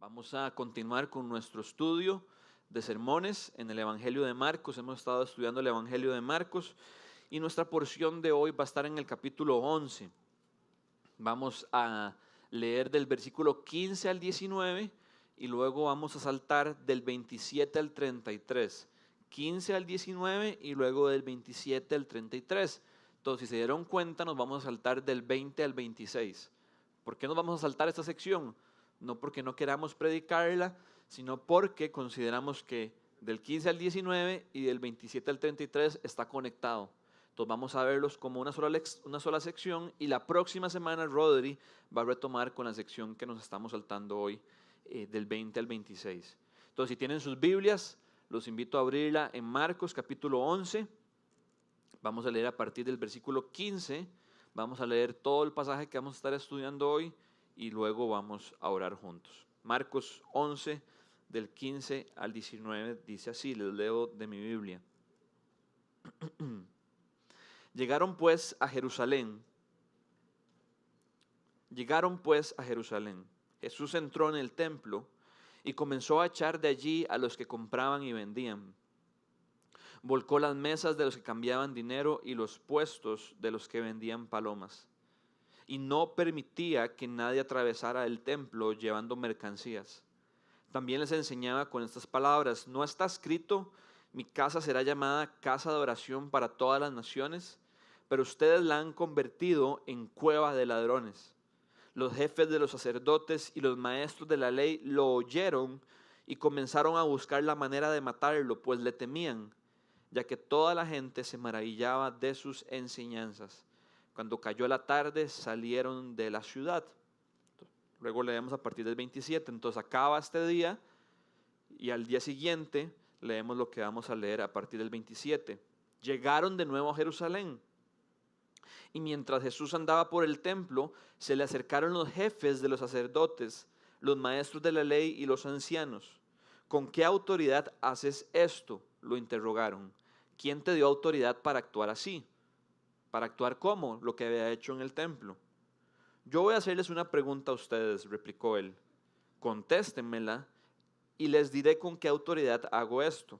Vamos a continuar con nuestro estudio de sermones en el Evangelio de Marcos. Hemos estado estudiando el Evangelio de Marcos y nuestra porción de hoy va a estar en el capítulo 11. Vamos a leer del versículo 15 al 19 y luego vamos a saltar del 27 al 33. 15 al 19 y luego del 27 al 33. Entonces, si se dieron cuenta, nos vamos a saltar del 20 al 26. ¿Por qué nos vamos a saltar esta sección? No porque no queramos predicarla, sino porque consideramos que del 15 al 19 y del 27 al 33 está conectado. Entonces vamos a verlos como una sola sección y la próxima semana Rodri va a retomar con la sección que nos estamos saltando hoy, del 20 al 26. Entonces, si tienen sus Biblias, los invito a abrirla en Marcos capítulo 11. Vamos a leer a partir del versículo 15. Vamos a leer todo el pasaje que vamos a estar estudiando hoy y luego vamos a orar juntos. Marcos 11, del 15 al 19, dice así, les leo de mi Biblia. Llegaron pues a Jerusalén. Jesús entró en el templo y comenzó a echar de allí a los que compraban y vendían. Volcó las mesas de los que cambiaban dinero y los puestos de los que vendían palomas. Y no permitía que nadie atravesara el templo llevando mercancías. También les enseñaba con estas palabras: ¿no está escrito, mi casa será llamada casa de oración para todas las naciones? Pero ustedes la han convertido en cueva de ladrones. Los jefes de los sacerdotes y los maestros de la ley lo oyeron y comenzaron a buscar la manera de matarlo, pues le temían, ya que toda la gente se maravillaba de sus enseñanzas. Cuando cayó la tarde, salieron de la ciudad. Luego leemos a partir del 27. Entonces acaba este día y al día siguiente leemos lo que vamos a leer a partir del 27. Llegaron de nuevo a Jerusalén. Y mientras Jesús andaba por el templo, se le acercaron los jefes de los sacerdotes, los maestros de la ley y los ancianos. ¿Con qué autoridad haces esto?, lo interrogaron. ¿Quién te dio autoridad para actuar así? ¿Para actuar como lo que había hecho en el templo? Yo voy a hacerles una pregunta a ustedes, replicó él. Contéstenmela y les diré con qué autoridad hago esto.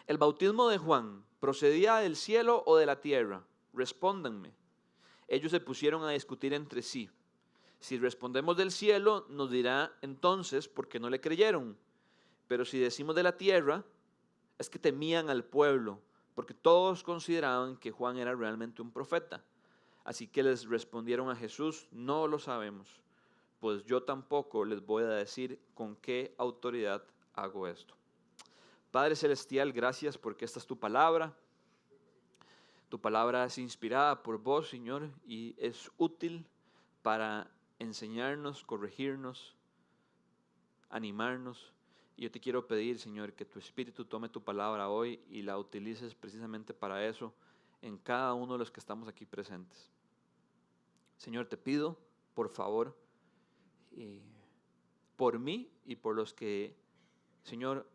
¿El bautismo de Juan procedía del cielo o de la tierra? Respóndanme. Ellos se pusieron a discutir entre sí. Si respondemos del cielo, nos dirá entonces por qué no le creyeron. Pero si decimos de la tierra, es que temían al pueblo, porque todos consideraban que Juan era realmente un profeta. Así que les respondieron a Jesús: no lo sabemos, pues yo tampoco les voy a decir con qué autoridad hago esto. Padre Celestial, gracias porque esta es tu palabra. Tu palabra es inspirada por vos, Señor, y es útil para enseñarnos, corregirnos, animarnos. Y yo te quiero pedir, Señor, que tu Espíritu tome tu palabra hoy y la utilices precisamente para eso en cada uno de los que estamos aquí presentes. Señor, te pido, por favor, por mí y por los que, Señor,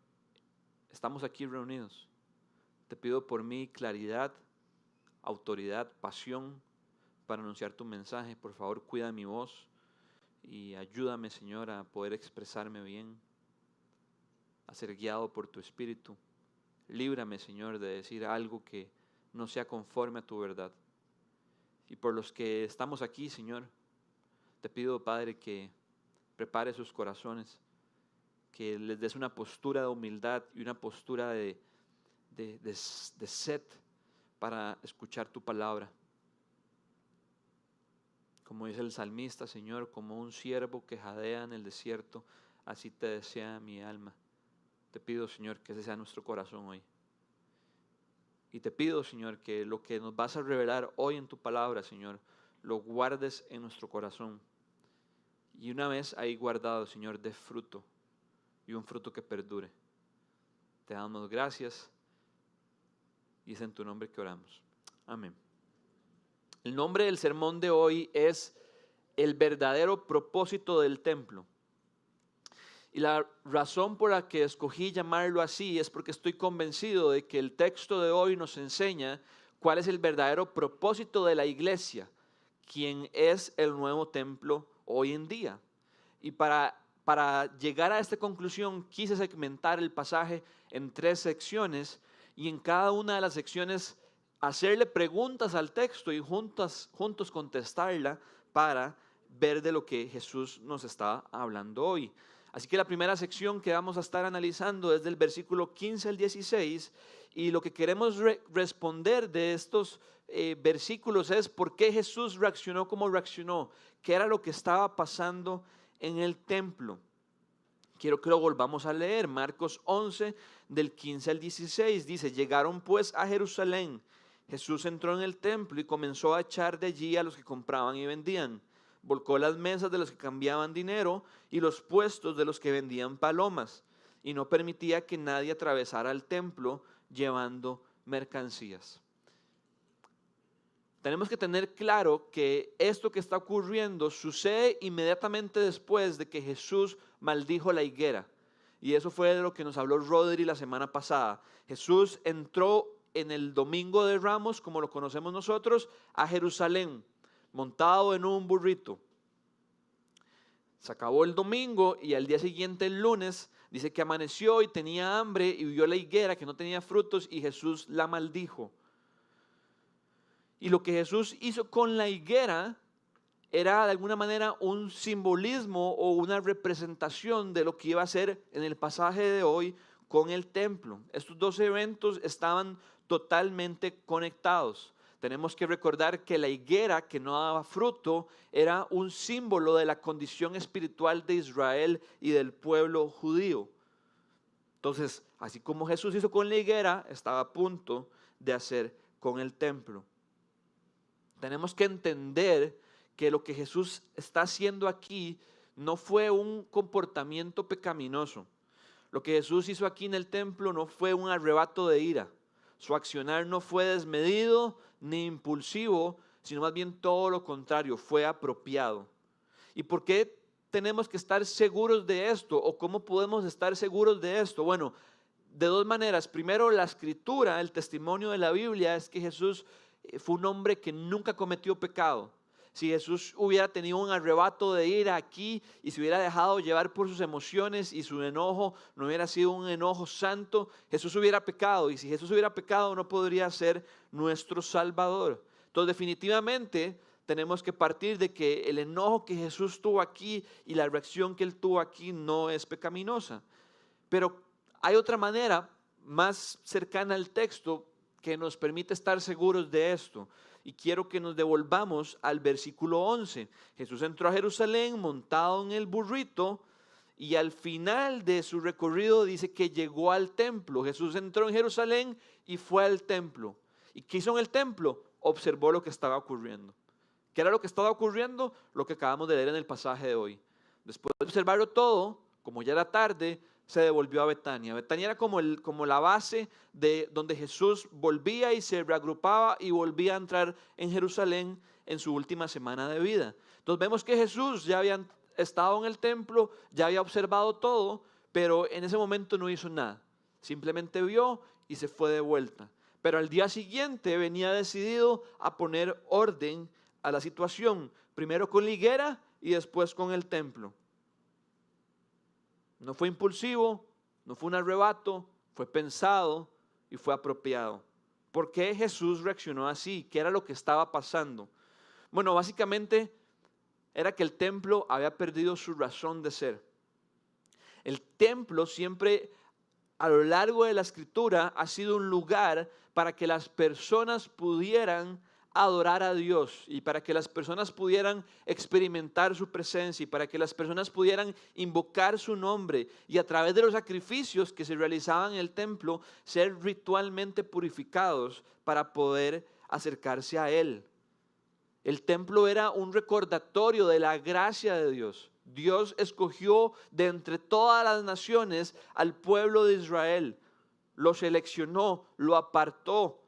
estamos aquí reunidos. Te pido por mí claridad, autoridad, pasión para anunciar tu mensaje. Por favor, cuida mi voz y ayúdame, Señor, a poder expresarme bien, a ser guiado por tu Espíritu. Líbrame, Señor, de decir algo que no sea conforme a tu verdad. Y por los que estamos aquí, Señor, te pido, Padre, que prepare sus corazones, que les des una postura de humildad y una postura de sed para escuchar tu palabra. Como dice el salmista, Señor, como un ciervo que jadea en el desierto, así te desea mi alma. Te pido, Señor, que ese sea nuestro corazón hoy. Y te pido, Señor, que lo que nos vas a revelar hoy en tu palabra, Señor, lo guardes en nuestro corazón. Y una vez ahí guardado, Señor, dé fruto, y un fruto que perdure. Te damos gracias y es en tu nombre que oramos. Amén. El nombre del sermón de hoy es el verdadero propósito del templo. Y la razón por la que escogí llamarlo así es porque estoy convencido de que el texto de hoy nos enseña cuál es el verdadero propósito de la iglesia, quién es el nuevo templo hoy en día. Y para para llegar a esta conclusión quise segmentar el pasaje en 3 secciones y en cada una de las secciones hacerle preguntas al texto y juntos contestarla para ver de lo que Jesús nos está hablando hoy. Así que la primera sección que vamos a estar analizando es del versículo 15 al 16 y lo que queremos responder de estos versículos es por qué Jesús reaccionó como reaccionó, qué era lo que estaba pasando en el templo. Quiero que lo volvamos a leer. Marcos 11 del 15 al 16 dice: llegaron pues a Jerusalén. Jesús entró en el templo y comenzó a echar de allí a los que compraban y vendían. Volcó las mesas de los que cambiaban dinero y los puestos de los que vendían palomas, y no permitía que nadie atravesara el templo llevando mercancías. Tenemos que tener claro que esto que está ocurriendo sucede inmediatamente después de que Jesús maldijo la higuera. Y eso fue de lo que nos habló Rodri la semana pasada. Jesús entró en el Domingo de Ramos, como lo conocemos nosotros, a Jerusalén, montado en un burrito. Se acabó el domingo y al día siguiente, el lunes, dice que amaneció y tenía hambre y vio la higuera que no tenía frutos y Jesús la maldijo. Y lo que Jesús hizo con la higuera era de alguna manera un simbolismo o una representación de lo que iba a ser en el pasaje de hoy con el templo. Estos 2 eventos estaban totalmente conectados. Tenemos que recordar que la higuera que no daba fruto era un símbolo de la condición espiritual de Israel y del pueblo judío. Entonces, así como Jesús hizo con la higuera, estaba a punto de hacer con el templo. Tenemos que entender que lo que Jesús está haciendo aquí no fue un comportamiento pecaminoso. Lo que Jesús hizo aquí en el templo no fue un arrebato de ira. Su accionar no fue desmedido ni impulsivo, sino más bien todo lo contrario, fue apropiado. ¿Y por qué tenemos que estar seguros de esto? ¿O cómo podemos estar seguros de esto? Bueno, de 2 maneras. Primero, la escritura, el testimonio de la Biblia es que Jesús fue un hombre que nunca cometió pecado. Si Jesús hubiera tenido un arrebato de ira aquí y se hubiera dejado llevar por sus emociones y su enojo no hubiera sido un enojo santo, Jesús hubiera pecado. Y si Jesús hubiera pecado, no podría ser nuestro Salvador. Entonces, definitivamente tenemos que partir de que el enojo que Jesús tuvo aquí y la reacción que él tuvo aquí no es pecaminosa. Pero hay otra manera más cercana al texto que nos permite estar seguros de esto. Y quiero que nos devolvamos al versículo 11. Jesús entró a Jerusalén montado en el burrito y al final de su recorrido dice que llegó al templo. Jesús entró en Jerusalén y fue al templo. ¿Y qué hizo en el templo? Observó lo que estaba ocurriendo. ¿Qué era lo que estaba ocurriendo? Lo que acabamos de leer en el pasaje de hoy. Después de observarlo todo, como ya era tarde, se devolvió a Betania. Betania era como la base de donde Jesús volvía y se reagrupaba y volvía a entrar en Jerusalén en su última semana de vida. Entonces vemos que Jesús ya había estado en el templo, ya había observado todo, pero en ese momento no hizo nada. Simplemente vio y se fue de vuelta. Pero al día siguiente venía decidido a poner orden a la situación, primero con la higuera y después con el templo. No fue impulsivo, no fue un arrebato, fue pensado y fue apropiado. ¿Por qué Jesús reaccionó así? ¿Qué era lo que estaba pasando? Bueno, básicamente era que el templo había perdido su razón de ser. El templo siempre a lo largo de la escritura ha sido un lugar para que las personas pudieran adorar a Dios y para que las personas pudieran experimentar su presencia y para que las personas pudieran invocar su nombre y a través de los sacrificios que se realizaban en el templo ser ritualmente purificados para poder acercarse a Él. El templo era un recordatorio de la gracia de Dios. Dios escogió de entre todas las naciones al pueblo de Israel, lo seleccionó, lo apartó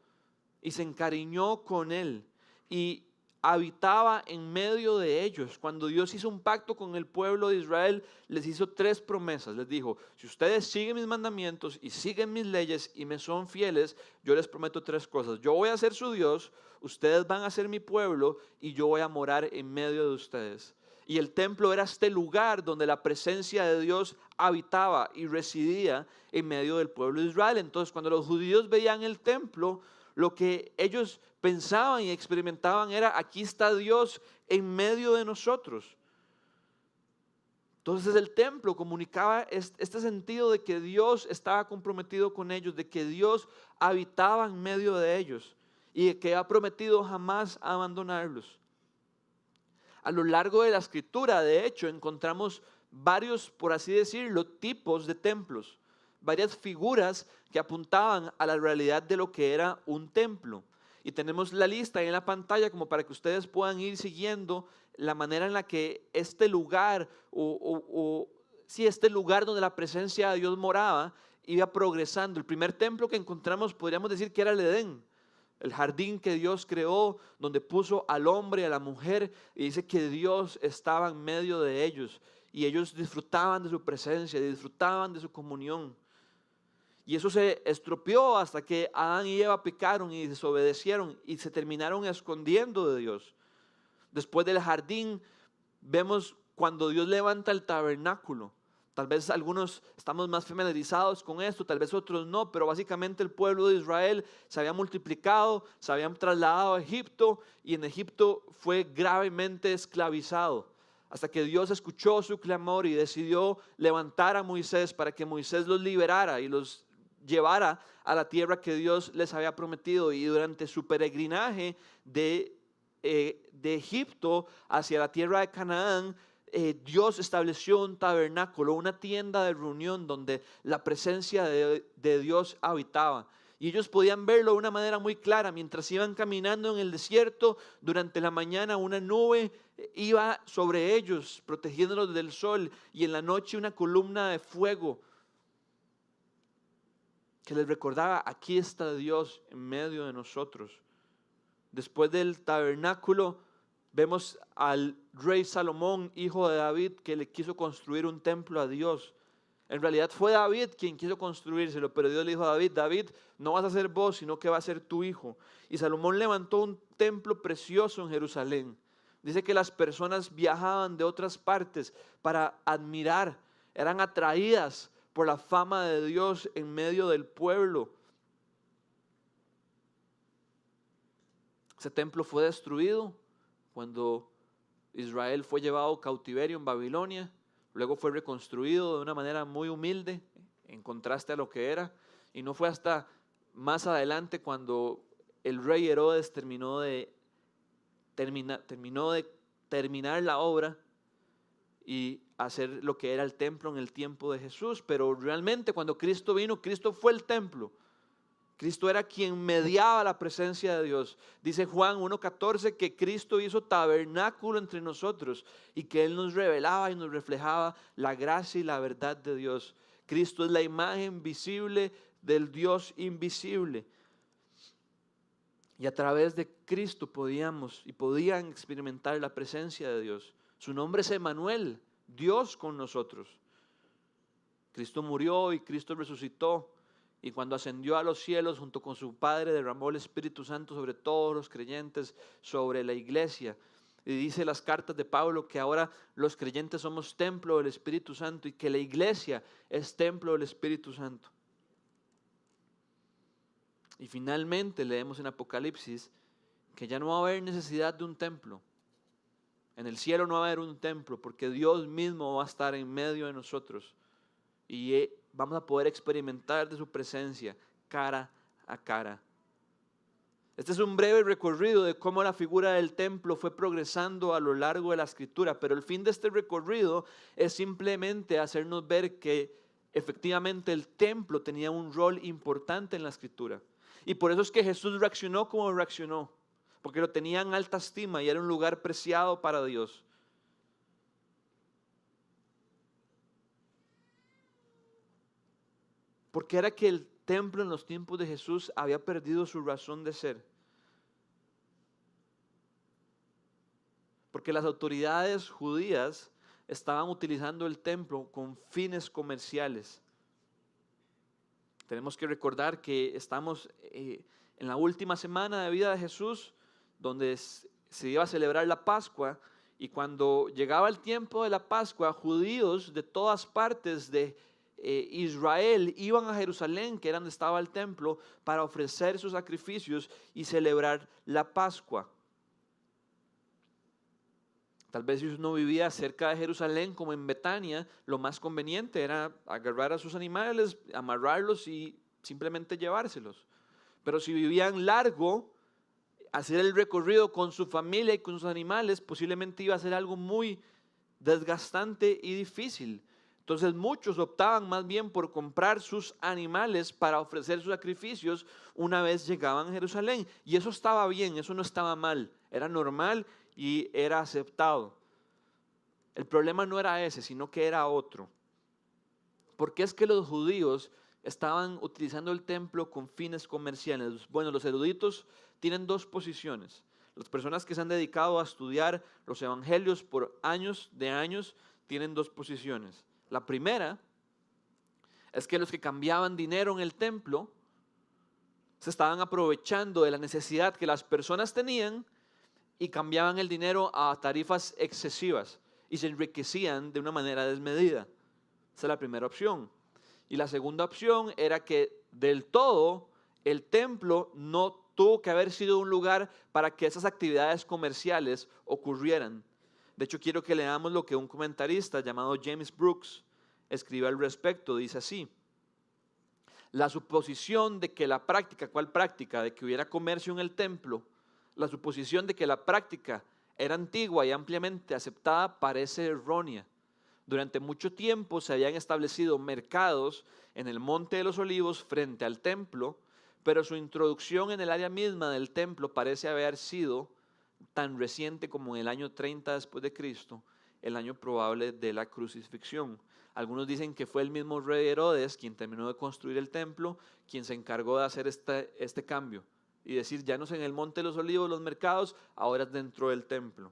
y se encariñó con él y habitaba en medio de ellos. Cuando Dios hizo un pacto con el pueblo de Israel, les hizo 3 promesas. Les dijo: si ustedes siguen mis mandamientos y siguen mis leyes y me son fieles, yo les prometo 3 cosas. Yo voy a ser su Dios, ustedes van a ser mi pueblo y yo voy a morar en medio de ustedes. Y el templo era este lugar donde la presencia de Dios habitaba y residía en medio del pueblo de Israel. Entonces, cuando los judíos veían el templo, lo que ellos pensaban y experimentaban era: aquí está Dios en medio de nosotros. Entonces el templo comunicaba este sentido de que Dios estaba comprometido con ellos, de que Dios habitaba en medio de ellos y de que ha prometido jamás abandonarlos. A lo largo de la escritura, de hecho, encontramos varios, por así decirlo, tipos de templos, varias figuras que apuntaban a la realidad de lo que era un templo. Y tenemos la lista ahí en la pantalla como para que ustedes puedan ir siguiendo la manera en la que este lugar, este lugar donde la presencia de Dios moraba, iba progresando. El primer templo que encontramos podríamos decir que era el Edén, el jardín que Dios creó, donde puso al hombre y a la mujer, y dice que Dios estaba en medio de ellos, y ellos disfrutaban de su presencia, disfrutaban de su comunión. Y eso se estropeó hasta que Adán y Eva pecaron y desobedecieron y se terminaron escondiendo de Dios. Después del jardín vemos cuando Dios levanta el tabernáculo. Tal vez algunos estamos más familiarizados con esto, tal vez otros no, pero básicamente el pueblo de Israel se había multiplicado, se habían trasladado a Egipto y en Egipto fue gravemente esclavizado. Hasta que Dios escuchó su clamor y decidió levantar a Moisés para que Moisés los liberara y los llevara a la tierra que Dios les había prometido. Y durante su peregrinaje de Egipto hacia la tierra de Canaán, Dios estableció un tabernáculo, una tienda de reunión donde la presencia de Dios habitaba. Y ellos podían verlo de una manera muy clara. Mientras iban caminando en el desierto, durante la mañana una nube iba sobre ellos, protegiéndolos del sol, y en la noche una columna de fuego que les recordaba: aquí está Dios en medio de nosotros. Después del tabernáculo vemos al rey Salomón, hijo de David, que le quiso construir un templo a Dios. En realidad fue David quien quiso construírselo, pero Dios le dijo a David: David, no vas a ser vos, sino que va a ser tu hijo. Y Salomón levantó un templo precioso en Jerusalén. Dice que las personas viajaban de otras partes para admirar, eran atraídas por la fama de Dios en medio del pueblo. Ese templo fue destruido cuando Israel fue llevado cautiverio en Babilonia. Luego fue reconstruido de una manera muy humilde, en contraste a lo que era. Y no fue hasta más adelante cuando el rey Herodes terminó de terminar la obra y hacer lo que era el templo en el tiempo de Jesús. Pero realmente cuando Cristo vino, Cristo fue el templo. Cristo era quien mediaba la presencia de Dios. Dice Juan 1:14 que Cristo hizo tabernáculo entre nosotros y que Él nos revelaba y nos reflejaba la gracia y la verdad de Dios. Cristo es la imagen visible del Dios invisible. Y a través de Cristo podían experimentar la presencia de Dios. Su nombre es Emmanuel, Dios con nosotros. Cristo murió y Cristo resucitó. Y cuando ascendió a los cielos junto con su Padre, derramó el Espíritu Santo sobre todos los creyentes, sobre la iglesia. Y dice las cartas de Pablo que ahora los creyentes somos templo del Espíritu Santo y que la iglesia es templo del Espíritu Santo. Y finalmente leemos en Apocalipsis que ya no va a haber necesidad de un templo. En el cielo no va a haber un templo porque Dios mismo va a estar en medio de nosotros. Y vamos a poder experimentar de su presencia cara a cara. Este es un breve recorrido de cómo la figura del templo fue progresando a lo largo de la escritura, pero el fin de este recorrido es simplemente hacernos ver que efectivamente el templo tenía un rol importante en la escritura. Y por eso es que Jesús reaccionó como reaccionó, porque lo tenía en alta estima y era un lugar preciado para Dios. Porque era que el templo en los tiempos de Jesús había perdido su razón de ser. Porque las autoridades judías estaban utilizando el templo con fines comerciales. Tenemos que recordar que estamos en la última semana de vida de Jesús, donde se iba a celebrar la Pascua, Y cuando llegaba el tiempo de la Pascua, judíos de todas partes de Israel iban a Jerusalén, que era donde estaba el templo, para ofrecer sus sacrificios y celebrar la Pascua. Tal vez si uno vivía cerca de Jerusalén, como en Betania, lo más conveniente era agarrar a sus animales, amarrarlos y simplemente llevárselos. Pero si vivían largo, hacer el recorrido con su familia y con sus animales posiblemente iba a ser algo muy desgastante y difícil. Entonces muchos optaban más bien por comprar sus animales para ofrecer sus sacrificios una vez llegaban a Jerusalén. Y eso estaba bien, eso no estaba mal, era normal y era aceptado. El problema no era ese, sino que era otro. Porque es que los judíos estaban utilizando el templo con fines comerciales. Bueno, los eruditos tienen dos posiciones. Las personas que se han dedicado a estudiar los evangelios por años de años tienen dos posiciones. La primera es que los que cambiaban dinero en el templo se estaban aprovechando de la necesidad que las personas tenían y cambiaban el dinero a tarifas excesivas y se enriquecían de una manera desmedida. Esa es la primera opción. Y la segunda opción era que del todo el templo no tuvo que haber sido un lugar para que esas actividades comerciales ocurrieran. De hecho, quiero que leamos lo que un comentarista llamado James Brooks escribe al respecto. Dice así: la suposición de que la práctica, ¿cuál práctica? De que hubiera comercio en el templo, la suposición de que la práctica era antigua y ampliamente aceptada parece errónea. Durante mucho tiempo se habían establecido mercados en el Monte de los Olivos frente al templo, pero su introducción en el área misma del templo parece haber sido tan reciente como en el año 30 después de Cristo, el año probable de la crucifixión. Algunos dicen que fue el mismo rey Herodes quien terminó de construir el templo, quien se encargó de hacer este cambio y decir, ya no es en el Monte de los Olivos los mercados, ahora es dentro del templo.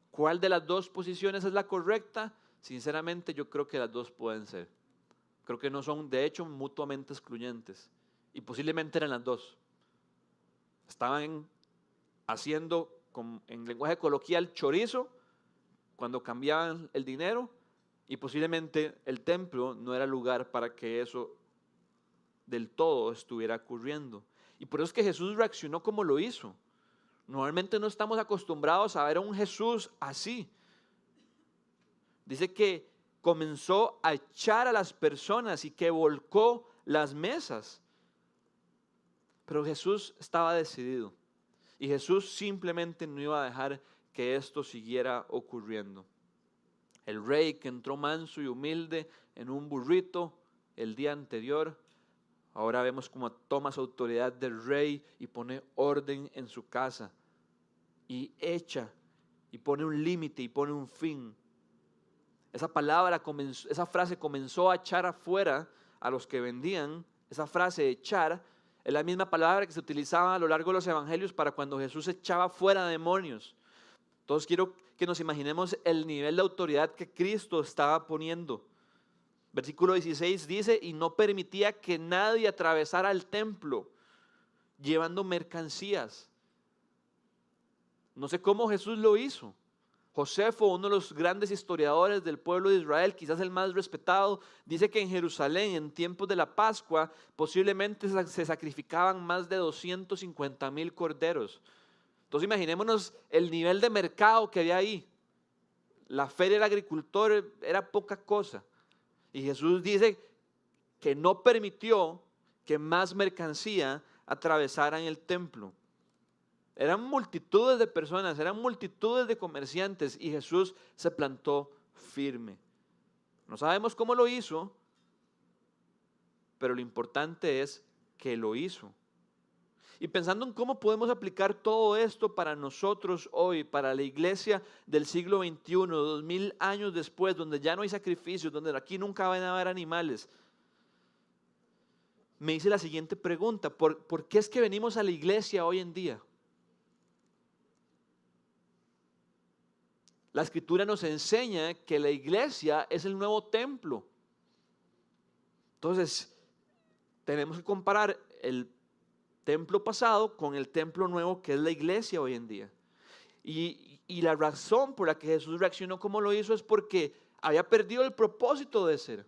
¿Cuál de las dos posiciones es la correcta? Sinceramente yo creo que las dos pueden ser. Creo que no son de hecho mutuamente excluyentes y posiblemente eran las dos. Estaban haciendo en lenguaje coloquial chorizo cuando cambiaban el dinero y posiblemente el templo no era lugar para que eso del todo estuviera ocurriendo. Y por eso es que Jesús reaccionó como lo hizo. Normalmente no estamos acostumbrados a ver a un Jesús así. Dice que comenzó a echar a las personas y que volcó las mesas. Pero Jesús estaba decidido. Y Jesús simplemente no iba a dejar que esto siguiera ocurriendo. El rey que entró manso y humilde en un burrito el día anterior, ahora vemos cómo toma su autoridad del rey y pone orden en su casa. Y echa, y pone un límite, y pone un fin. Esa frase comenzó a echar afuera a los que vendían. Esa frase echar es la misma palabra que se utilizaba a lo largo de los evangelios para cuando Jesús echaba fuera demonios. Entonces quiero que nos imaginemos el nivel de autoridad que Cristo estaba poniendo. Versículo 16 dice, y no permitía que nadie atravesara el templo llevando mercancías. No sé cómo Jesús lo hizo. Josefo, uno de los grandes historiadores del pueblo de Israel, quizás el más respetado, dice que en Jerusalén, en tiempos de la Pascua, posiblemente se sacrificaban más de 250,000 corderos. Entonces imaginémonos el nivel de mercado que había ahí. La feria del agricultor era poca cosa. Y Jesús dice que no permitió que más mercancía atravesara en el templo. Eran multitudes de personas, eran multitudes de comerciantes y Jesús se plantó firme. No sabemos cómo lo hizo, pero lo importante es que lo hizo. Y pensando en cómo podemos aplicar todo esto para nosotros hoy, para la iglesia del siglo XXI, 2000 años después, donde ya no hay sacrificios, donde aquí nunca van a haber animales, me hice la siguiente pregunta: ¿por qué es que venimos a la iglesia hoy en día? La Escritura nos enseña que la iglesia es el nuevo templo. Entonces, tenemos que comparar el templo pasado con el templo nuevo que es la iglesia hoy en día. Y la razón por la que Jesús reaccionó como lo hizo es porque había perdido el propósito de ser.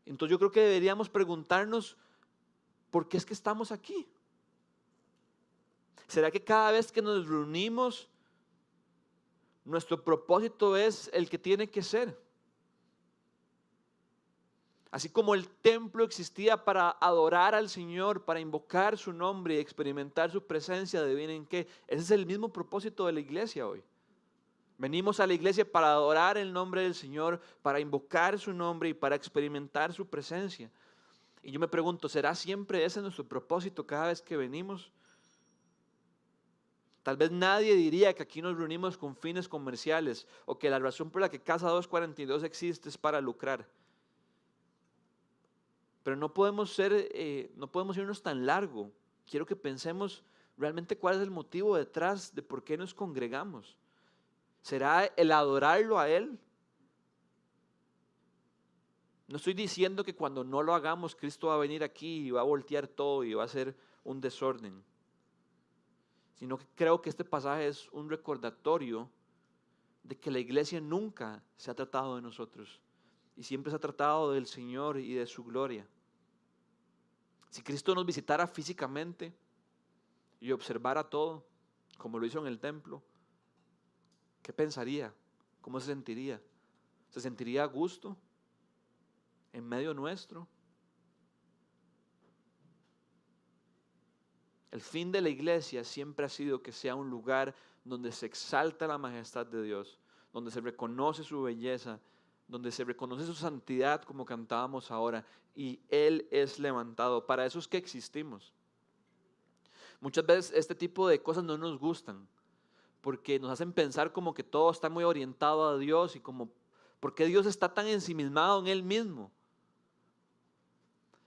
Entonces yo creo que deberíamos preguntarnos, ¿por qué es que estamos aquí? ¿Será que cada vez que nos reunimos, nuestro propósito es el que tiene que ser? Así como el templo existía para adorar al Señor, para invocar su nombre y experimentar su presencia, adivinen qué, ese es el mismo propósito de la iglesia hoy. Venimos a la iglesia para adorar el nombre del Señor, para invocar su nombre y para experimentar su presencia. Y yo me pregunto, ¿será siempre ese nuestro propósito cada vez que venimos? Tal vez nadie diría que aquí nos reunimos con fines comerciales o que la razón por la que Casa 242 existe es para lucrar. Pero no podemos irnos tan largo. Quiero que pensemos realmente cuál es el motivo detrás de por qué nos congregamos. ¿Será el adorarlo a Él? No estoy diciendo que cuando no lo hagamos, Cristo va a venir aquí y va a voltear todo y va a ser un desorden. Sino que creo que este pasaje es un recordatorio de que la iglesia nunca se ha tratado de nosotros y siempre se ha tratado del Señor y de su gloria. Si Cristo nos visitara físicamente y observara todo, como lo hizo en el templo, ¿qué pensaría? ¿Cómo se sentiría? ¿Se sentiría a gusto en medio nuestro? El fin de la iglesia siempre ha sido que sea un lugar donde se exalta la majestad de Dios, donde se reconoce su belleza, donde se reconoce su santidad como cantábamos ahora, y Él es levantado. Para eso es que existimos. Muchas veces este tipo de cosas no nos gustan, porque nos hacen pensar como que todo está muy orientado a Dios y como, ¿por qué Dios está tan ensimismado en Él mismo?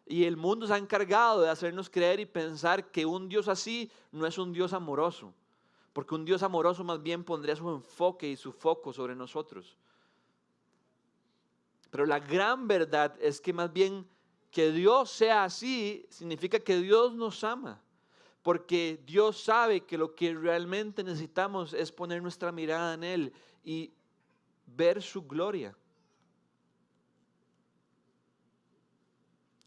Y el mundo se ha encargado de hacernos creer y pensar que un Dios así no es un Dios amoroso, porque un Dios amoroso más bien pondría su enfoque y su foco sobre nosotros. Pero la gran verdad es que más bien que Dios sea así significa que Dios nos ama, porque Dios sabe que lo que realmente necesitamos es poner nuestra mirada en Él y ver su gloria.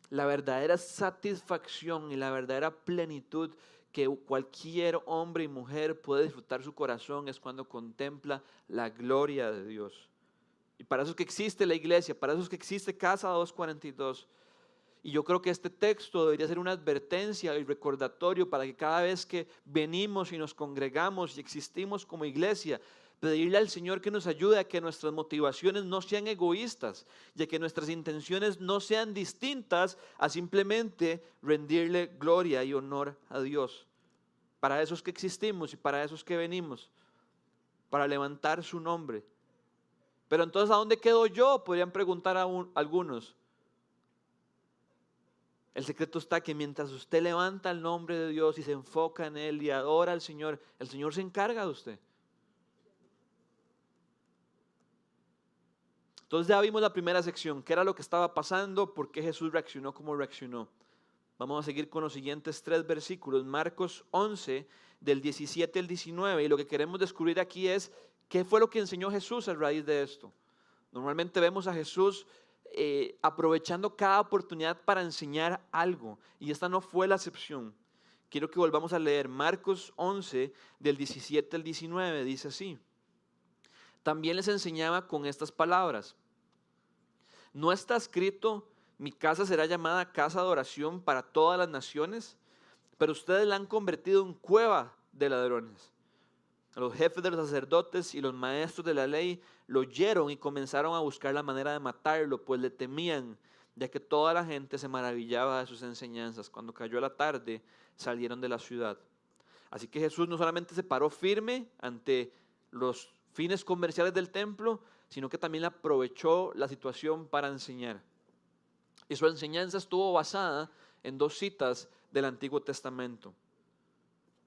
La verdadera satisfacción y la verdadera plenitud que cualquier hombre y mujer puede disfrutar su corazón es cuando contempla la gloria de Dios. Y para eso es que existe la iglesia, para eso es que existe Casa 242. Y yo creo que este texto debería ser una advertencia y recordatorio para que cada vez que venimos y nos congregamos y existimos como iglesia, pedirle al Señor que nos ayude a que nuestras motivaciones no sean egoístas y a que nuestras intenciones no sean distintas a simplemente rendirle gloria y honor a Dios. Para eso es que existimos y para eso es que venimos, para levantar su nombre. Pero entonces, ¿a dónde quedo yo? Podrían preguntar algunos. El secreto está que mientras usted levanta el nombre de Dios y se enfoca en Él y adora al Señor, el Señor se encarga de usted. Entonces ya vimos la primera sección, qué era lo que estaba pasando, por qué Jesús reaccionó como reaccionó. Vamos a seguir con los siguientes 3 versículos, Marcos 11, del 17 al 19, y lo que queremos descubrir aquí es qué fue lo que enseñó Jesús a raíz de esto. Normalmente vemos a Jesús aprovechando cada oportunidad para enseñar algo, y esta no fue la excepción. Quiero que volvamos a leer Marcos 11, del 17 al 19, dice así. También les enseñaba con estas palabras. ¿No está escrito, mi casa será llamada casa de oración para todas las naciones? Pero ustedes la han convertido en cueva de ladrones. Los jefes de los sacerdotes y los maestros de la ley lo oyeron y comenzaron a buscar la manera de matarlo, pues le temían, ya que toda la gente se maravillaba de sus enseñanzas. Cuando cayó la tarde, salieron de la ciudad. Así que Jesús no solamente se paró firme ante los fines comerciales del templo, sino que también aprovechó la situación para enseñar. Y su enseñanza estuvo basada en 2 citas del Antiguo Testamento.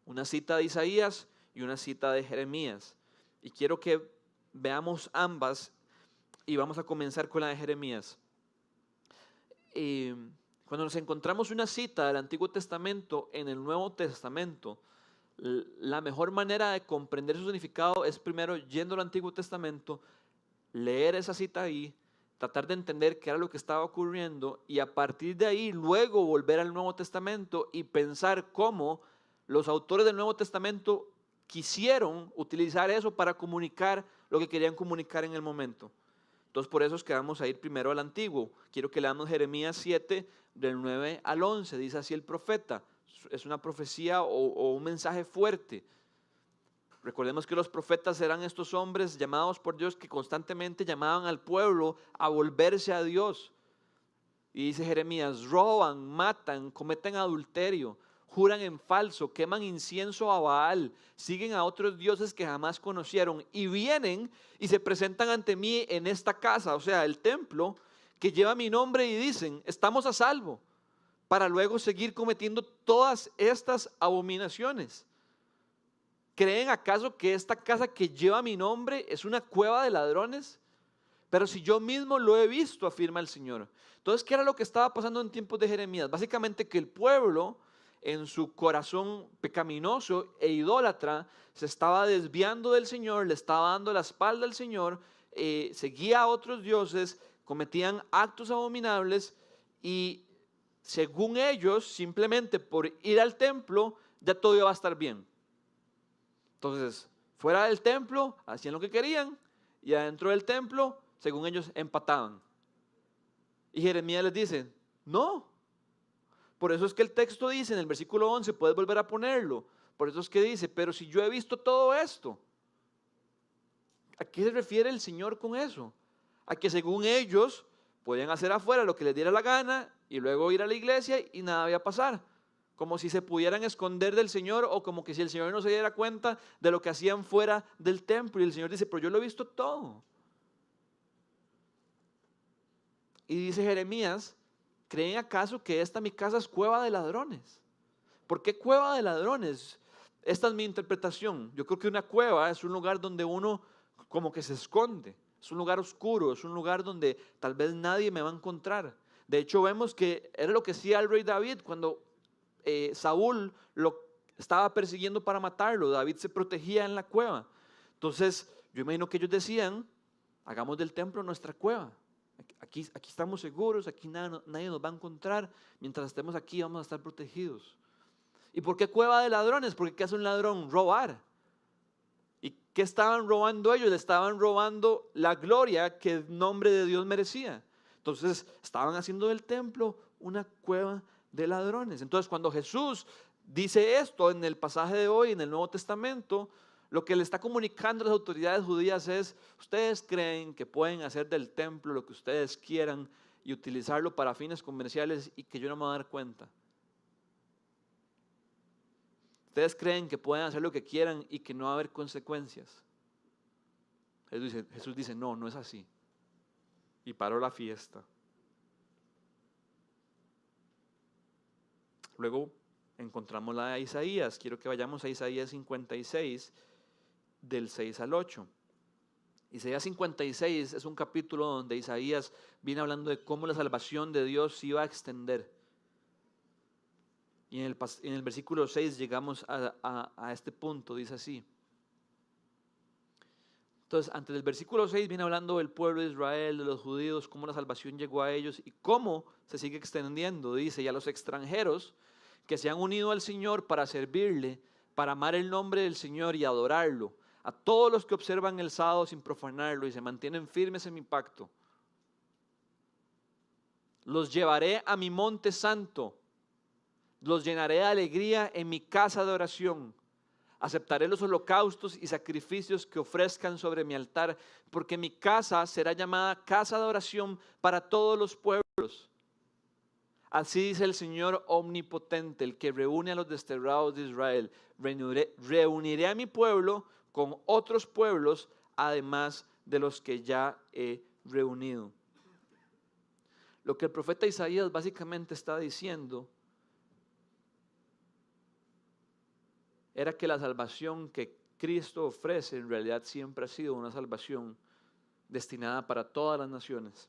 Una cita de Isaías y una cita de Jeremías. Y quiero que veamos ambas y vamos a comenzar con la de Jeremías. Cuando nos encontramos una cita del Antiguo Testamento en el Nuevo Testamento, La mejor manera de comprender su significado es primero yendo al Antiguo Testamento, leer esa cita ahí, tratar de entender qué era lo que estaba ocurriendo y a partir de ahí luego volver al Nuevo Testamento y pensar cómo los autores del Nuevo Testamento quisieron utilizar eso para comunicar lo que querían comunicar en el momento. Entonces por eso es que vamos a ir primero al Antiguo. Quiero que leamos Jeremías 7 del 9 al 11. Dice así el profeta. Es una profecía o un mensaje fuerte. Recordemos que los profetas eran estos hombres llamados por Dios que constantemente llamaban al pueblo a volverse a Dios. Y dice Jeremías, roban, matan, cometen adulterio, juran en falso, queman incienso a Baal, siguen a otros dioses que jamás conocieron y vienen y se presentan ante mí en esta casa, o sea, el templo que lleva mi nombre y dicen, estamos a salvo, para luego seguir cometiendo todas estas abominaciones. ¿Creen acaso que esta casa que lleva mi nombre es una cueva de ladrones? Pero si yo mismo lo he visto, afirma el Señor. Entonces, ¿qué era lo que estaba pasando en tiempos de Jeremías? Básicamente que el pueblo, en su corazón pecaminoso e idólatra, se estaba desviando del Señor, le estaba dando la espalda al Señor, seguía a otros dioses, cometían actos abominables y según ellos, simplemente por ir al templo, ya todo iba a estar bien. Entonces, fuera del templo, hacían lo que querían y adentro del templo, según ellos, empataban. Y Jeremías les dice, no. Por eso es que el texto dice en el versículo 11, puedes volver a ponerlo. Por eso es que dice, pero si yo he visto todo esto, ¿a qué se refiere el Señor con eso? A que según ellos, podían hacer afuera lo que les diera la gana y luego ir a la iglesia y nada iba a pasar. Como si se pudieran esconder del Señor o como que si el Señor no se diera cuenta de lo que hacían fuera del templo. Y el Señor dice, pero yo lo he visto todo. Y dice Jeremías, ¿creen acaso que esta mi casa es cueva de ladrones? ¿Por qué cueva de ladrones? Esta es mi interpretación. Yo creo que una cueva es un lugar donde uno como que se esconde. Es un lugar oscuro, es un lugar donde tal vez nadie me va a encontrar. De hecho, vemos que era lo que hacía el rey David cuando Saúl lo estaba persiguiendo para matarlo. David se protegía en la cueva. Entonces, yo imagino que ellos decían, hagamos del templo nuestra cueva. Aquí estamos seguros, aquí nadie nos va a encontrar. Mientras estemos aquí vamos a estar protegidos. ¿Y por qué cueva de ladrones? Porque ¿qué hace un ladrón? Robar. ¿Y qué estaban robando ellos? Le estaban robando la gloria que el nombre de Dios merecía. Entonces estaban haciendo del templo una cueva de ladrones. Entonces cuando Jesús dice esto en el pasaje de hoy, en el Nuevo Testamento, lo que le está comunicando a las autoridades judías es, ustedes creen que pueden hacer del templo lo que ustedes quieran y utilizarlo para fines comerciales y que yo no me voy a dar cuenta. Ustedes creen que pueden hacer lo que quieran y que no va a haber consecuencias. Jesús dice, no, no es así. Y paró la fiesta. Luego encontramos la de Isaías. Quiero que vayamos a Isaías 56, del 6 al 8. Isaías 56 es un capítulo donde Isaías viene hablando de cómo la salvación de Dios se iba a extender. Y en el versículo 6 llegamos a este punto, dice así. Entonces, antes del versículo 6 viene hablando del pueblo de Israel, de los judíos, cómo la salvación llegó a ellos y cómo se sigue extendiendo. Dice, y a los extranjeros que se han unido al Señor para servirle, para amar el nombre del Señor y adorarlo, a todos los que observan el sábado sin profanarlo y se mantienen firmes en mi pacto. Los llevaré a mi monte santo, los llenaré de alegría en mi casa de oración. Aceptaré los holocaustos y sacrificios que ofrezcan sobre mi altar, porque mi casa será llamada casa de oración para todos los pueblos. Así dice el Señor omnipotente, el que reúne a los desterrados de Israel. Reuniré a mi pueblo con otros pueblos, además de los que ya he reunido. Lo que el profeta Isaías básicamente está diciendo era que la salvación que Cristo ofrece en realidad siempre ha sido una salvación destinada para todas las naciones.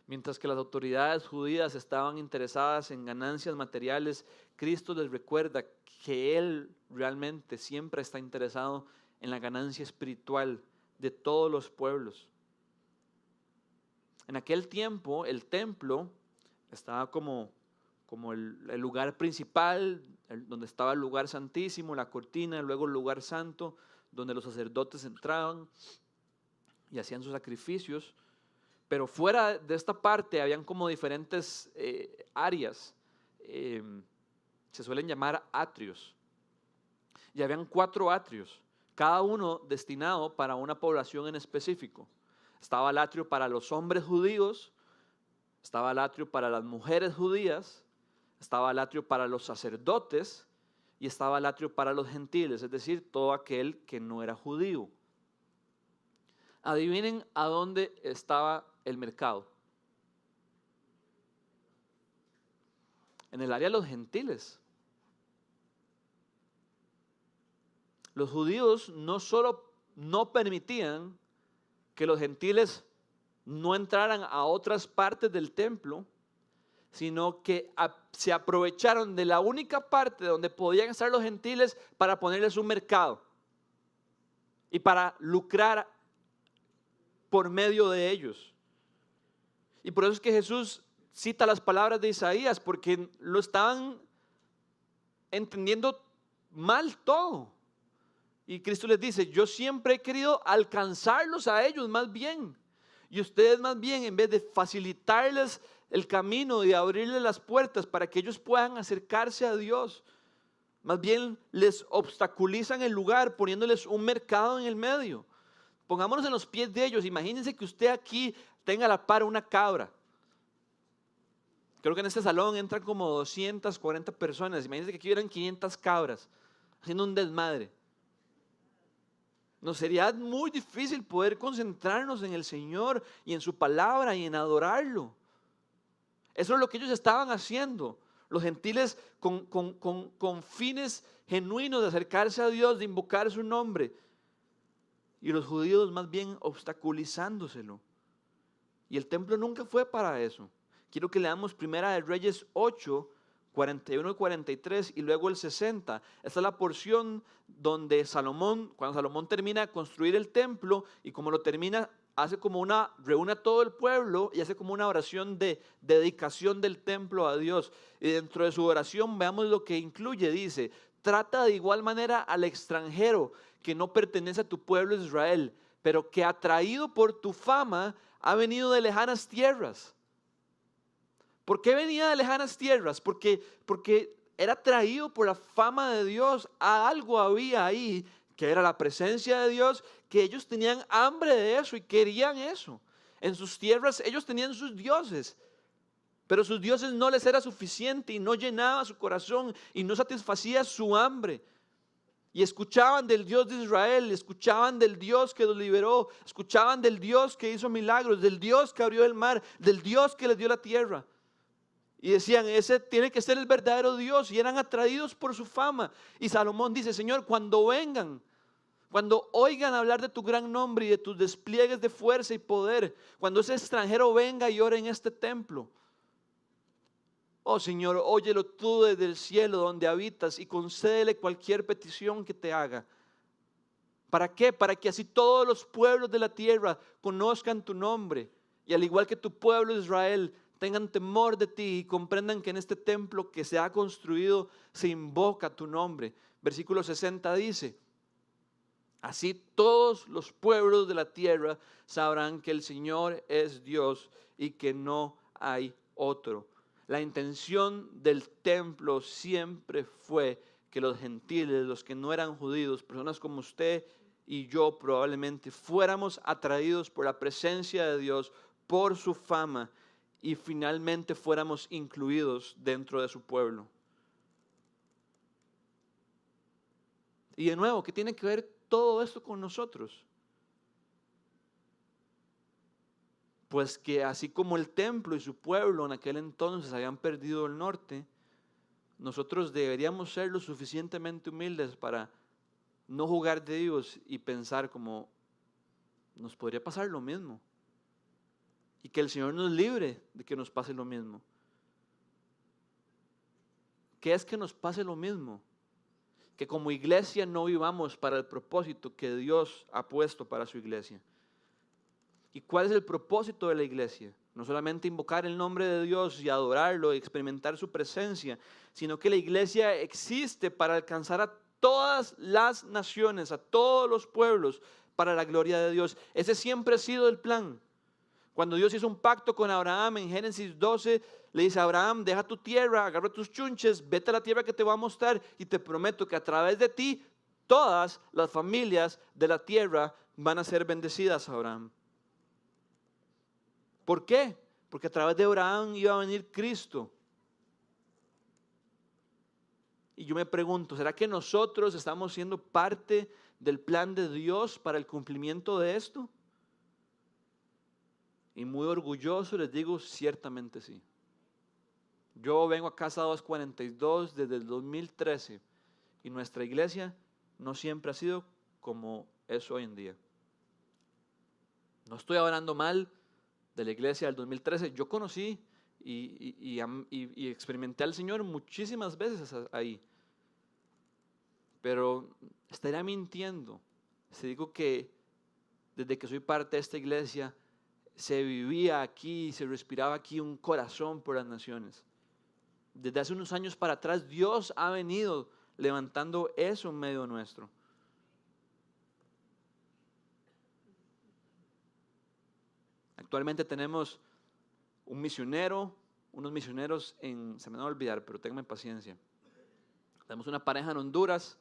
Mientras que las autoridades judías estaban interesadas en ganancias materiales, Cristo les recuerda que Él realmente siempre está interesado en la ganancia espiritual de todos los pueblos. En aquel tiempo el templo estaba como el lugar principal, donde estaba el lugar santísimo, la cortina, luego el lugar santo, donde los sacerdotes entraban y hacían sus sacrificios. Pero fuera de esta parte habían como diferentes áreas, se suelen llamar atrios. Y habían 4 atrios, cada uno destinado para una población en específico. Estaba el atrio para los hombres judíos, estaba el atrio para las mujeres judías, estaba el atrio para los sacerdotes y estaba el atrio para los gentiles, es decir, todo aquel que no era judío. Adivinen a dónde estaba el mercado. En el área de los gentiles. Los judíos no solo no permitían que los gentiles no entraran a otras partes del templo, sino que se aprovecharon de la única parte donde podían estar los gentiles para ponerles un mercado y para lucrar por medio de ellos. Y por eso es que Jesús cita las palabras de Isaías, porque lo estaban entendiendo mal todo. Y Cristo les dice, yo siempre he querido alcanzarlos a ellos más bien. Y ustedes más bien, en vez de facilitarles el camino y abrirles las puertas para que ellos puedan acercarse a Dios, más bien les obstaculizan el lugar poniéndoles un mercado en el medio. Pongámonos en los pies de ellos. Imagínense que usted aquí tenga a la par una cabra. Creo que en este salón entran como 240 personas. Imagínense que aquí hubieran 500 cabras haciendo un desmadre. Nos sería muy difícil poder concentrarnos en el Señor y en su palabra y en adorarlo. Eso es lo que ellos estaban haciendo. Los gentiles con fines genuinos de acercarse a Dios, de invocar su nombre. Y los judíos más bien obstaculizándoselo. Y el templo nunca fue para eso. Quiero que leamos Primera de Reyes 8, 41 y 43 y luego el 60. Esta es la porción donde cuando Salomón termina de construir el templo y como lo termina, reúne a todo el pueblo y hace como una oración de dedicación del templo a Dios. Y dentro de su oración veamos lo que incluye, dice, trata de igual manera al extranjero que no pertenece a tu pueblo Israel, pero que atraído por tu fama ha venido de lejanas tierras. ¿Por qué venía de lejanas tierras? Porque era atraído por la fama de Dios. Algo había ahí que era la presencia de Dios, que ellos tenían hambre de eso y querían eso. En sus tierras ellos tenían sus dioses, pero sus dioses no les era suficiente y no llenaba su corazón y no satisfacía su hambre. Y escuchaban del Dios de Israel, escuchaban del Dios que los liberó, escuchaban del Dios que hizo milagros, del Dios que abrió el mar, del Dios que les dio la tierra. Y decían, ese tiene que ser el verdadero Dios. Y eran atraídos por su fama. Y Salomón dice, Señor, cuando vengan, cuando oigan hablar de tu gran nombre y de tus despliegues de fuerza y poder, cuando ese extranjero venga y ore en este templo, oh Señor, óyelo tú desde el cielo donde habitas y concédele cualquier petición que te haga. ¿Para qué? Para que así todos los pueblos de la tierra conozcan tu nombre. Y al igual que tu pueblo Israel, tengan temor de ti y comprendan que en este templo que se ha construido se invoca tu nombre. Versículo 60 dice, así todos los pueblos de la tierra sabrán que el Señor es Dios y que no hay otro. La intención del templo siempre fue que los gentiles, los que no eran judíos, personas como usted y yo probablemente, fuéramos atraídos por la presencia de Dios, por su fama, y finalmente fuéramos incluidos dentro de su pueblo. Y de nuevo, ¿qué tiene que ver todo esto con nosotros? Pues que así como el templo y su pueblo en aquel entonces habían perdido el norte, nosotros deberíamos ser lo suficientemente humildes para no jugar de Dios y pensar como nos podría pasar lo mismo. Y que el Señor nos libre de que nos pase lo mismo. ¿Qué es que nos pase lo mismo? Que como iglesia no vivamos para el propósito que Dios ha puesto para su iglesia. ¿Y cuál es el propósito de la iglesia? No solamente invocar el nombre de Dios y adorarlo y experimentar su presencia, sino que la iglesia existe para alcanzar a todas las naciones, a todos los pueblos, para la gloria de Dios. Ese siempre ha sido el plan. Cuando Dios hizo un pacto con Abraham en Génesis 12, le dice a Abraham, deja tu tierra, agarra tus chunches, vete a la tierra que te voy a mostrar y te prometo que a través de ti todas las familias de la tierra van a ser bendecidas, Abraham. ¿Por qué? Porque a través de Abraham iba a venir Cristo. Y yo me pregunto, ¿será que nosotros estamos siendo parte del plan de Dios para el cumplimiento de esto? Y muy orgulloso les digo, ciertamente sí. Yo vengo a Casa 242 desde el 2013 y nuestra iglesia no siempre ha sido como es hoy en día. No estoy hablando mal de la iglesia del 2013. Yo conocí y experimenté al Señor muchísimas veces ahí. Pero estaría mintiendo si digo que desde que soy parte de esta iglesia se vivía aquí, se respiraba aquí un corazón por las naciones. Desde hace unos años para atrás Dios ha venido levantando eso en medio nuestro. Actualmente tenemos un misionero, unos misioneros se me va a olvidar, pero ténganme paciencia. Tenemos una pareja en Honduras,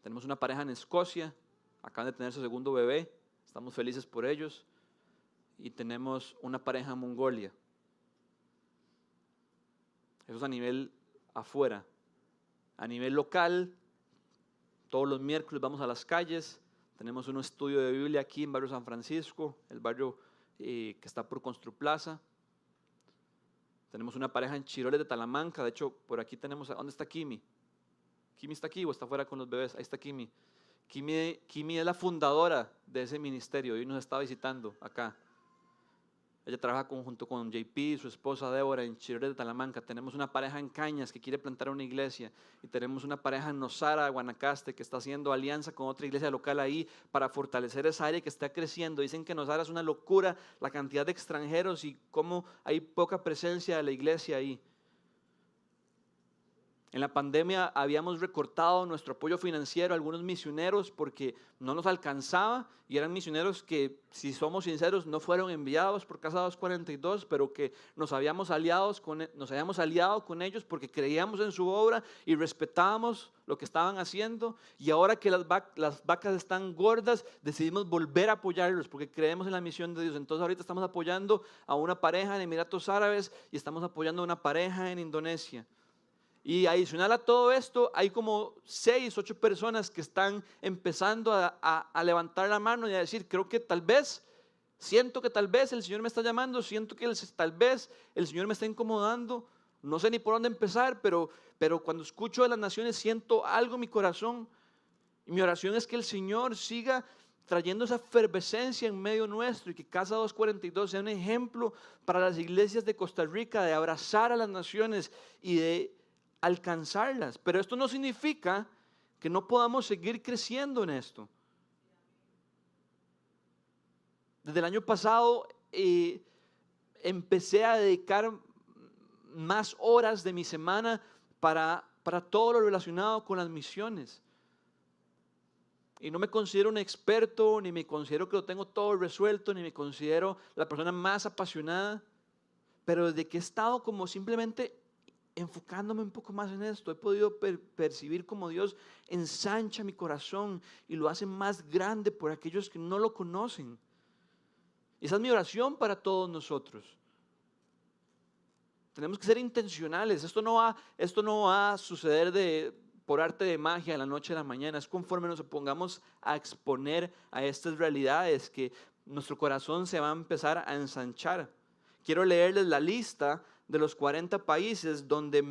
tenemos una pareja en Escocia, acaban de tener su segundo bebé, estamos felices por ellos. Y tenemos una pareja en Mongolia. Eso es a nivel afuera. A nivel local, todos los miércoles vamos a las calles. Tenemos un estudio de Biblia aquí en Barrio San Francisco, el barrio que está por Construplaza. Tenemos una pareja en Chiroles de Talamanca. De hecho, por aquí tenemos, ¿dónde está Kimi? ¿Kimi está aquí o está afuera con los bebés? Ahí está Kimi. Kimi es la fundadora de ese ministerio y nos está visitando acá. Ella trabaja junto con JP, su esposa Débora, en Chiroles de Talamanca. Tenemos una pareja en Cañas que quiere plantar una iglesia. Y tenemos una pareja en Nosara, Guanacaste, que está haciendo alianza con otra iglesia local ahí para fortalecer esa área que está creciendo. Dicen que Nosara es una locura la cantidad de extranjeros y cómo hay poca presencia de la iglesia ahí. En la pandemia habíamos recortado nuestro apoyo financiero a algunos misioneros porque no nos alcanzaba y eran misioneros que, si somos sinceros, no fueron enviados por Casa 242, pero que nos habíamos aliado con ellos porque creíamos en su obra y respetábamos lo que estaban haciendo. Y ahora que las vacas están gordas, decidimos volver a apoyarlos porque creemos en la misión de Dios. Entonces ahorita estamos apoyando a una pareja en Emiratos Árabes y estamos apoyando a una pareja en Indonesia. Y adicional a todo esto, hay como 6, 8 personas que están empezando a levantar la mano y a decir, creo que tal vez, siento que tal vez el Señor me está llamando, siento que tal vez el Señor me está incomodando, no sé ni por dónde empezar, pero cuando escucho de las naciones siento algo en mi corazón. Y mi oración es que el Señor siga trayendo esa efervescencia en medio nuestro y que Casa 242 sea un ejemplo para las iglesias de Costa Rica de abrazar a las naciones y de alcanzarlas. Pero esto no significa que no podamos seguir creciendo en esto. Desde el año pasado empecé a dedicar más horas de mi semana para todo lo relacionado con las misiones. Y no me considero un experto, ni me considero que lo tengo todo resuelto, ni me considero la persona más apasionada, pero desde que he estado como simplemente enfocándome un poco más en esto, he podido percibir cómo Dios ensancha mi corazón y lo hace más grande por aquellos que no lo conocen. Y esa es mi oración para todos nosotros. Tenemos que ser intencionales. Esto no va a suceder por arte de magia de la noche a la mañana. Es conforme nos pongamos a exponer a estas realidades que nuestro corazón se va a empezar a ensanchar. Quiero leerles la lista de los 40 países donde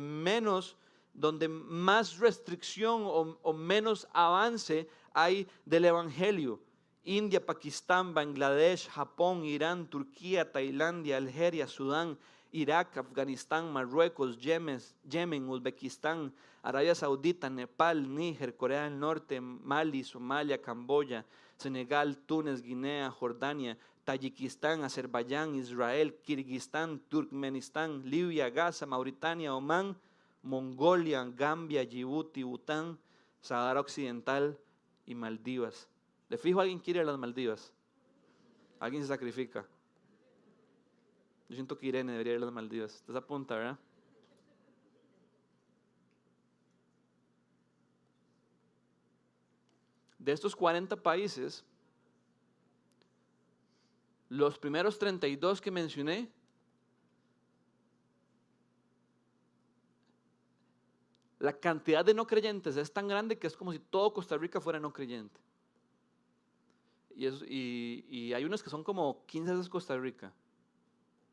más restricción o menos avance hay del evangelio. India, Pakistán, Bangladesh, Japón, Irán, Turquía, Tailandia, Algeria, Sudán, Irak, Afganistán, Marruecos, Yemen, Uzbekistán, Arabia Saudita, Nepal, Níger, Corea del Norte, Mali, Somalia, Camboya, Senegal, Túnez, Guinea, Jordania, Tayikistán, Azerbaiyán, Israel, Kirguistán, Turkmenistán, Libia, Gaza, Mauritania, Omán, Mongolia, Gambia, Djibouti, Bután, Sahara Occidental y Maldivas. De fijo alguien quiere ir a las Maldivas. Alguien se sacrifica. Yo siento que Irene debería ir a las Maldivas. Estás a punta, ¿verdad? De estos 40 países, los primeros 32 que mencioné, la cantidad de no creyentes es tan grande que es como si todo Costa Rica fuera no creyente. Y hay unos que son como 15 veces Costa Rica.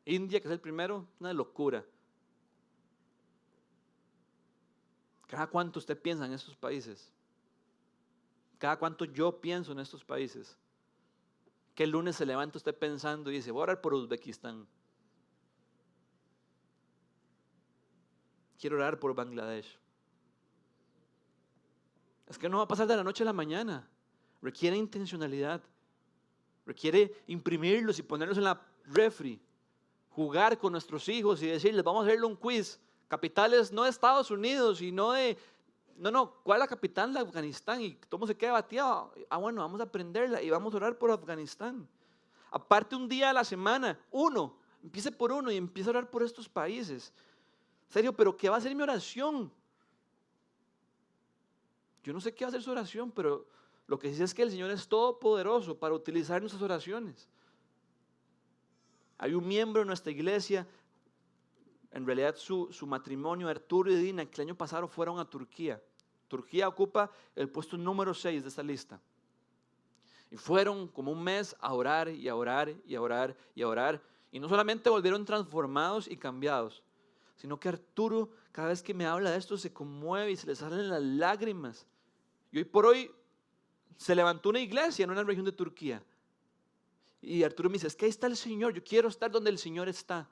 India, que es el primero, una locura. ¿Cada cuánto usted piensa en estos países? ¿Cada cuánto yo pienso en estos países? ¿Qué lunes se levanta usted pensando y dice, voy a orar por Uzbekistán? Quiero orar por Bangladesh. Es que no va a pasar de la noche a la mañana. Requiere intencionalidad. Requiere imprimirlos y ponerlos en la refri. Jugar con nuestros hijos y decirles, vamos a hacerle un quiz. Capitales no de Estados Unidos y no de... No, ¿cuál es la capital de Afganistán? Y todo se queda bateado. Bueno, vamos a aprenderla y vamos a orar por Afganistán. Aparte un día a la semana, empiece por uno y empiece a orar por estos países. En serio, pero ¿qué va a ser mi oración? Yo no sé qué va a ser su oración, pero lo que sí sé es que el Señor es todopoderoso para utilizar nuestras oraciones. Hay un miembro de nuestra iglesia, en realidad su matrimonio, Arturo y Dina, que el año pasado fueron a Turquía. Turquía ocupa el puesto número 6 de esta lista. Y fueron como un mes a orar y a orar y a orar y a orar. Y no solamente volvieron transformados y cambiados, sino que Arturo, cada vez que me habla de esto, se conmueve y se le salen las lágrimas. Y hoy por hoy se levantó una iglesia en una región de Turquía. Y Arturo me dice, es que ahí está el Señor, yo quiero estar donde el Señor está.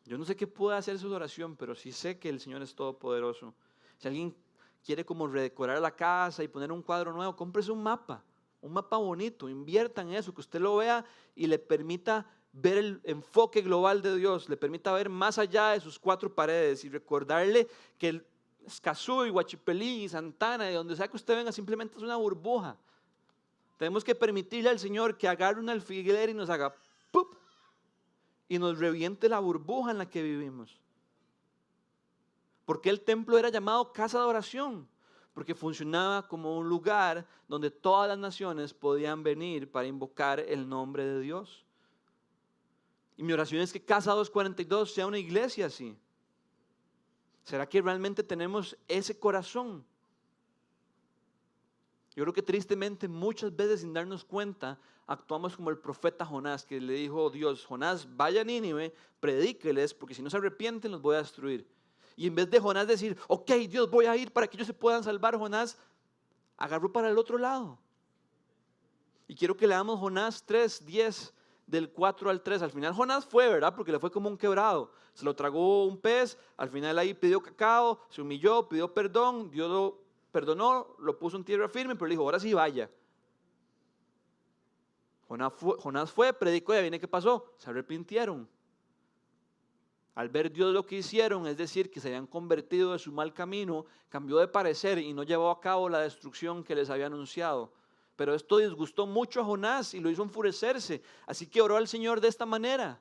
Yo no sé qué puede hacer su oración, pero sí sé que el Señor es todopoderoso. Si alguien quiere como redecorar la casa y poner un cuadro nuevo, cómprese un mapa bonito, invierta en eso, que usted lo vea y le permita ver el enfoque global de Dios, le permita ver más allá de sus 4 paredes y recordarle que el Escazú y Huachipelí y Santana, de donde sea que usted venga, simplemente es una burbuja. Tenemos que permitirle al Señor que agarre un alfiler y nos haga ¡pup! Y nos reviente la burbuja en la que vivimos. Porque el templo era llamado casa de oración, porque funcionaba como un lugar donde todas las naciones podían venir para invocar el nombre de Dios. Y mi oración es que Casa 242 sea una iglesia así. ¿Será que realmente tenemos ese corazón? Yo creo que tristemente muchas veces sin darnos cuenta actuamos como el profeta Jonás, que le dijo Dios, Jonás, vaya a Nínive, predíqueles, porque si no se arrepienten los voy a destruir. Y en vez de Jonás decir, ok, Dios, voy a ir para que ellos se puedan salvar, Jonás agarró para el otro lado. Y quiero que leamos Jonás 3:10, del 4 al 3. Al final Jonás fue, ¿verdad? Porque le fue como un quebrado. Se lo tragó un pez, al final ahí pidió cacao, se humilló, pidió perdón, Dios lo perdonó, lo puso en tierra firme, pero le dijo, ahora sí vaya. Jonás fue, predicó y viene, ¿qué pasó? Se arrepintieron. Al ver Dios lo que hicieron, es decir, que se habían convertido de su mal camino, cambió de parecer y no llevó a cabo la destrucción que les había anunciado. Pero esto disgustó mucho a Jonás y lo hizo enfurecerse. Así que oró al Señor de esta manera.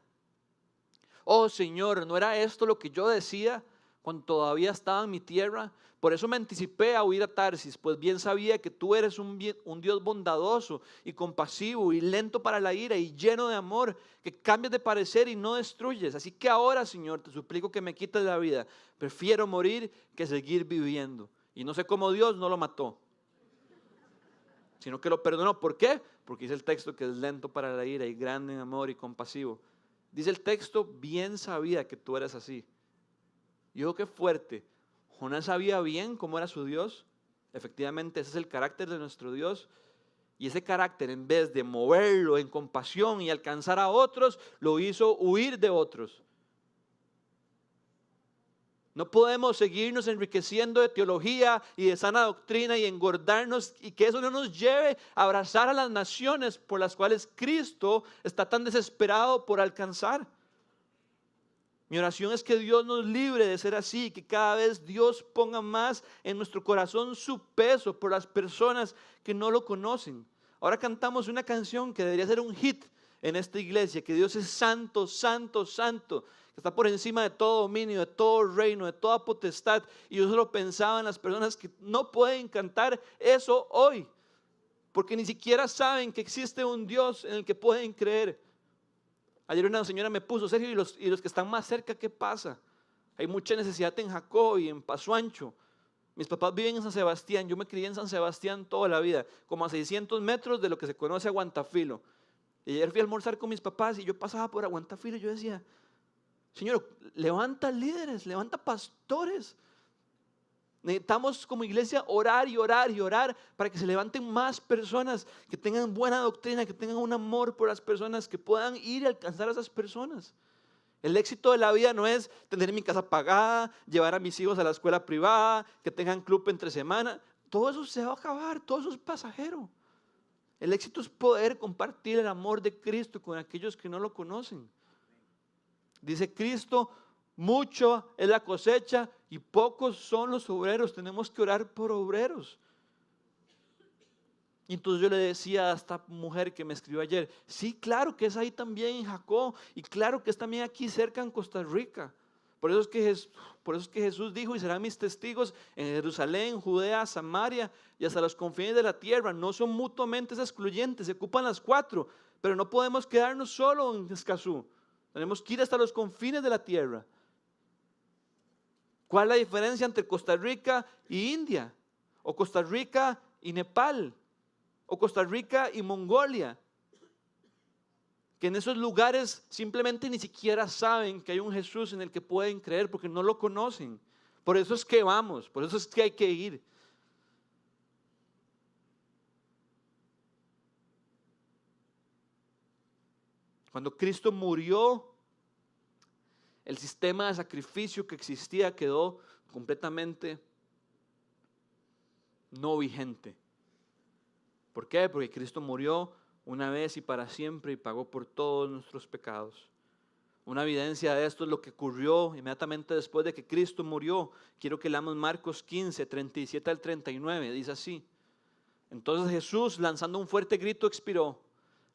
Oh Señor, ¿no era esto lo que yo decía cuando todavía estaba en mi tierra? Por eso me anticipé a huir a Tarsis, pues bien sabía que tú eres un Dios bondadoso y compasivo y lento para la ira y lleno de amor, que cambias de parecer y no destruyes. Así que ahora, Señor, te suplico que me quites la vida. Prefiero morir que seguir viviendo. Y no sé cómo Dios no lo mató, sino que lo perdonó. ¿Por qué? Porque dice el texto que es lento para la ira y grande en amor y compasivo. Dice el texto, bien sabía que tú eres así. Y digo, qué fuerte. Jonás sabía bien cómo era su Dios. Efectivamente, ese es el carácter de nuestro Dios. Y ese carácter, en vez de moverlo en compasión y alcanzar a otros, lo hizo huir de otros. No podemos seguirnos enriqueciendo de teología y de sana doctrina y engordarnos, y que eso no nos lleve a abrazar a las naciones por las cuales Cristo está tan desesperado por alcanzar. Mi oración es que Dios nos libre de ser así, que cada vez Dios ponga más en nuestro corazón su peso por las personas que no lo conocen. Ahora cantamos una canción que debería ser un hit en esta iglesia, que Dios es santo, santo, santo, que está por encima de todo dominio, de todo reino, de toda potestad. Y yo solo pensaba en las personas que no pueden cantar eso hoy, porque ni siquiera saben que existe un Dios en el que pueden creer. Ayer una señora me puso, Sergio, y los que están más cerca, ¿qué pasa? Hay mucha necesidad en Jacob y en Paso Ancho. Mis papás viven en San Sebastián, yo me crié en San Sebastián toda la vida, como a 600 metros de lo que se conoce Aguantafilo. Y ayer fui a almorzar con mis papás y yo pasaba por Aguantafilo y yo decía, Señor, levanta líderes, levanta pastores. Necesitamos como iglesia orar y orar y orar para que se levanten más personas que tengan buena doctrina, que tengan un amor por las personas, que puedan ir y alcanzar a esas personas. El éxito de la vida no es tener mi casa pagada, llevar a mis hijos a la escuela privada, que tengan club entre semana. Todo eso se va a acabar, todo eso es pasajero. El éxito es poder compartir el amor de Cristo con aquellos que no lo conocen. Dice Cristo, mucho es la cosecha y pocos son los obreros. Tenemos que orar por obreros. Y entonces yo le decía a esta mujer que me escribió ayer, sí, claro que es ahí también en Jacob, y claro que es también aquí cerca en Costa Rica. Por eso es que Jesús dijo, y serán mis testigos en Jerusalén, Judea, Samaria y hasta los confines de la tierra. No son mutuamente excluyentes, se ocupan las cuatro, pero no podemos quedarnos solo en Escazú. Tenemos que ir hasta los confines de la tierra. ¿Cuál es la diferencia entre Costa Rica y India? O Costa Rica y Nepal. O Costa Rica y Mongolia. Que en esos lugares simplemente ni siquiera saben que hay un Jesús en el que pueden creer porque no lo conocen. Por eso es que vamos, por eso es que hay que ir. Cuando Cristo murió, el sistema de sacrificio que existía quedó completamente no vigente. ¿Por qué? Porque Cristo murió una vez y para siempre y pagó por todos nuestros pecados. Una evidencia de esto es lo que ocurrió inmediatamente después de que Cristo murió. Quiero que leamos Marcos 15, 37 al 39. Dice así: entonces Jesús, lanzando un fuerte grito, expiró.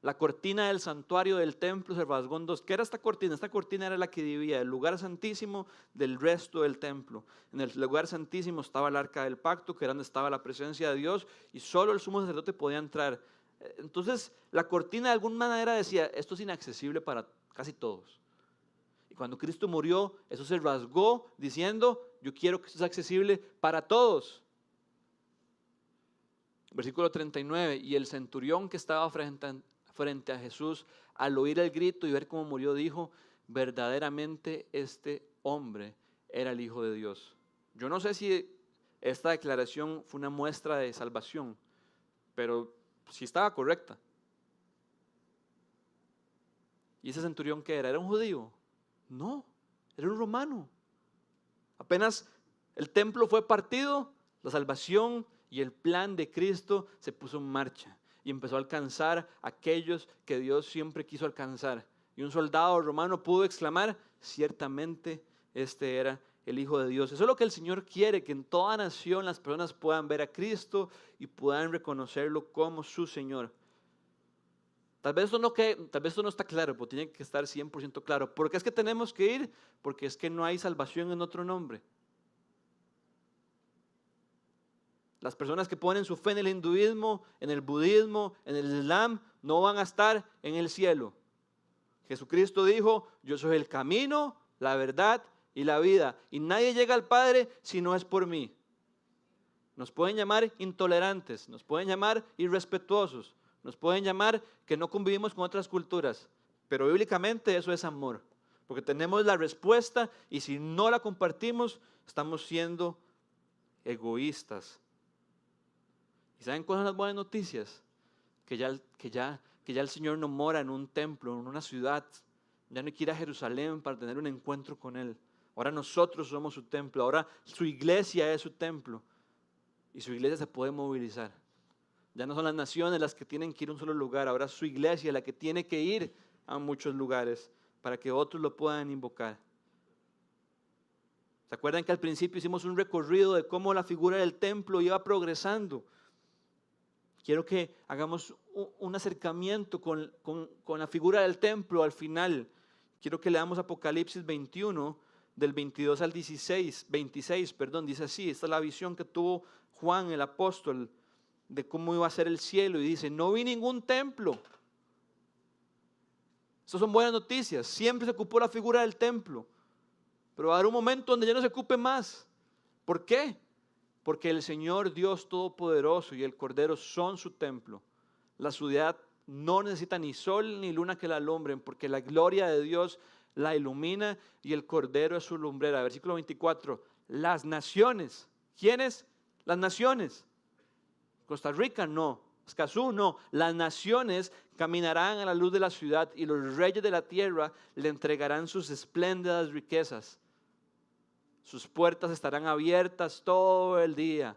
La cortina del santuario del templo se rasgó en dos. ¿Qué era esta cortina? Esta cortina era la que dividía el lugar santísimo del resto del templo. En el lugar santísimo estaba el arca del pacto, que era donde estaba la presencia de Dios, y solo el sumo sacerdote podía entrar. Entonces la cortina de alguna manera decía, esto es inaccesible para casi todos. Y cuando Cristo murió, eso se rasgó diciendo, yo quiero que esto sea accesible para todos. Versículo 39, y el centurión que estaba frente a Jesús, al oír el grito y ver cómo murió, dijo, verdaderamente este hombre era el Hijo de Dios. Yo no sé si esta declaración fue una muestra de salvación, pero sí estaba correcta. ¿Y ese centurión qué era? ¿Era un judío? No, era un romano. Apenas el templo fue partido, la salvación y el plan de Cristo se puso en marcha y empezó a alcanzar a aquellos que Dios siempre quiso alcanzar. Y un soldado romano pudo exclamar, ciertamente este era el Hijo de Dios. Eso es lo que el Señor quiere, que en toda nación las personas puedan ver a Cristo y puedan reconocerlo como su Señor. Tal vez esto no está claro, pero tiene que estar 100% claro. ¿Por qué es que tenemos que ir? Porque es que no hay salvación en otro nombre. Las personas que ponen su fe en el hinduismo, en el budismo, en el islam, no van a estar en el cielo. Jesucristo dijo, yo soy el camino, la verdad y la vida. Y nadie llega al Padre si no es por mí. Nos pueden llamar intolerantes, nos pueden llamar irrespetuosos, nos pueden llamar que no convivimos con otras culturas. Pero bíblicamente eso es amor. Porque tenemos la respuesta y si no la compartimos, estamos siendo egoístas. ¿Y saben cuáles son las buenas noticias? Que ya el Señor no mora en un templo, en una ciudad. Ya no hay que ir a Jerusalén para tener un encuentro con Él. Ahora nosotros somos su templo. Ahora su iglesia es su templo. Y su iglesia se puede movilizar. Ya no son las naciones las que tienen que ir a un solo lugar. Ahora es su iglesia la que tiene que ir a muchos lugares para que otros lo puedan invocar. ¿Se acuerdan que al principio hicimos un recorrido de cómo la figura del templo iba progresando? Quiero que hagamos un acercamiento con la figura del templo al final. Quiero que leamos Apocalipsis 21, del 22 al 26, dice así, esta es la visión que tuvo Juan el apóstol de cómo iba a ser el cielo, y dice, no vi ningún templo. Estas son buenas noticias, siempre se ocupó la figura del templo, pero va a haber un momento donde ya no se ocupe más. ¿Por qué? Porque el Señor Dios Todopoderoso y el Cordero son su templo. La ciudad no necesita ni sol ni luna que la alumbren, porque la gloria de Dios la ilumina y el Cordero es su lumbrera. Versículo 24, las naciones. ¿Quiénes? Las naciones. Costa Rica no, Escazú no. Las naciones caminarán a la luz de la ciudad y los reyes de la tierra le entregarán sus espléndidas riquezas. Sus puertas estarán abiertas todo el día,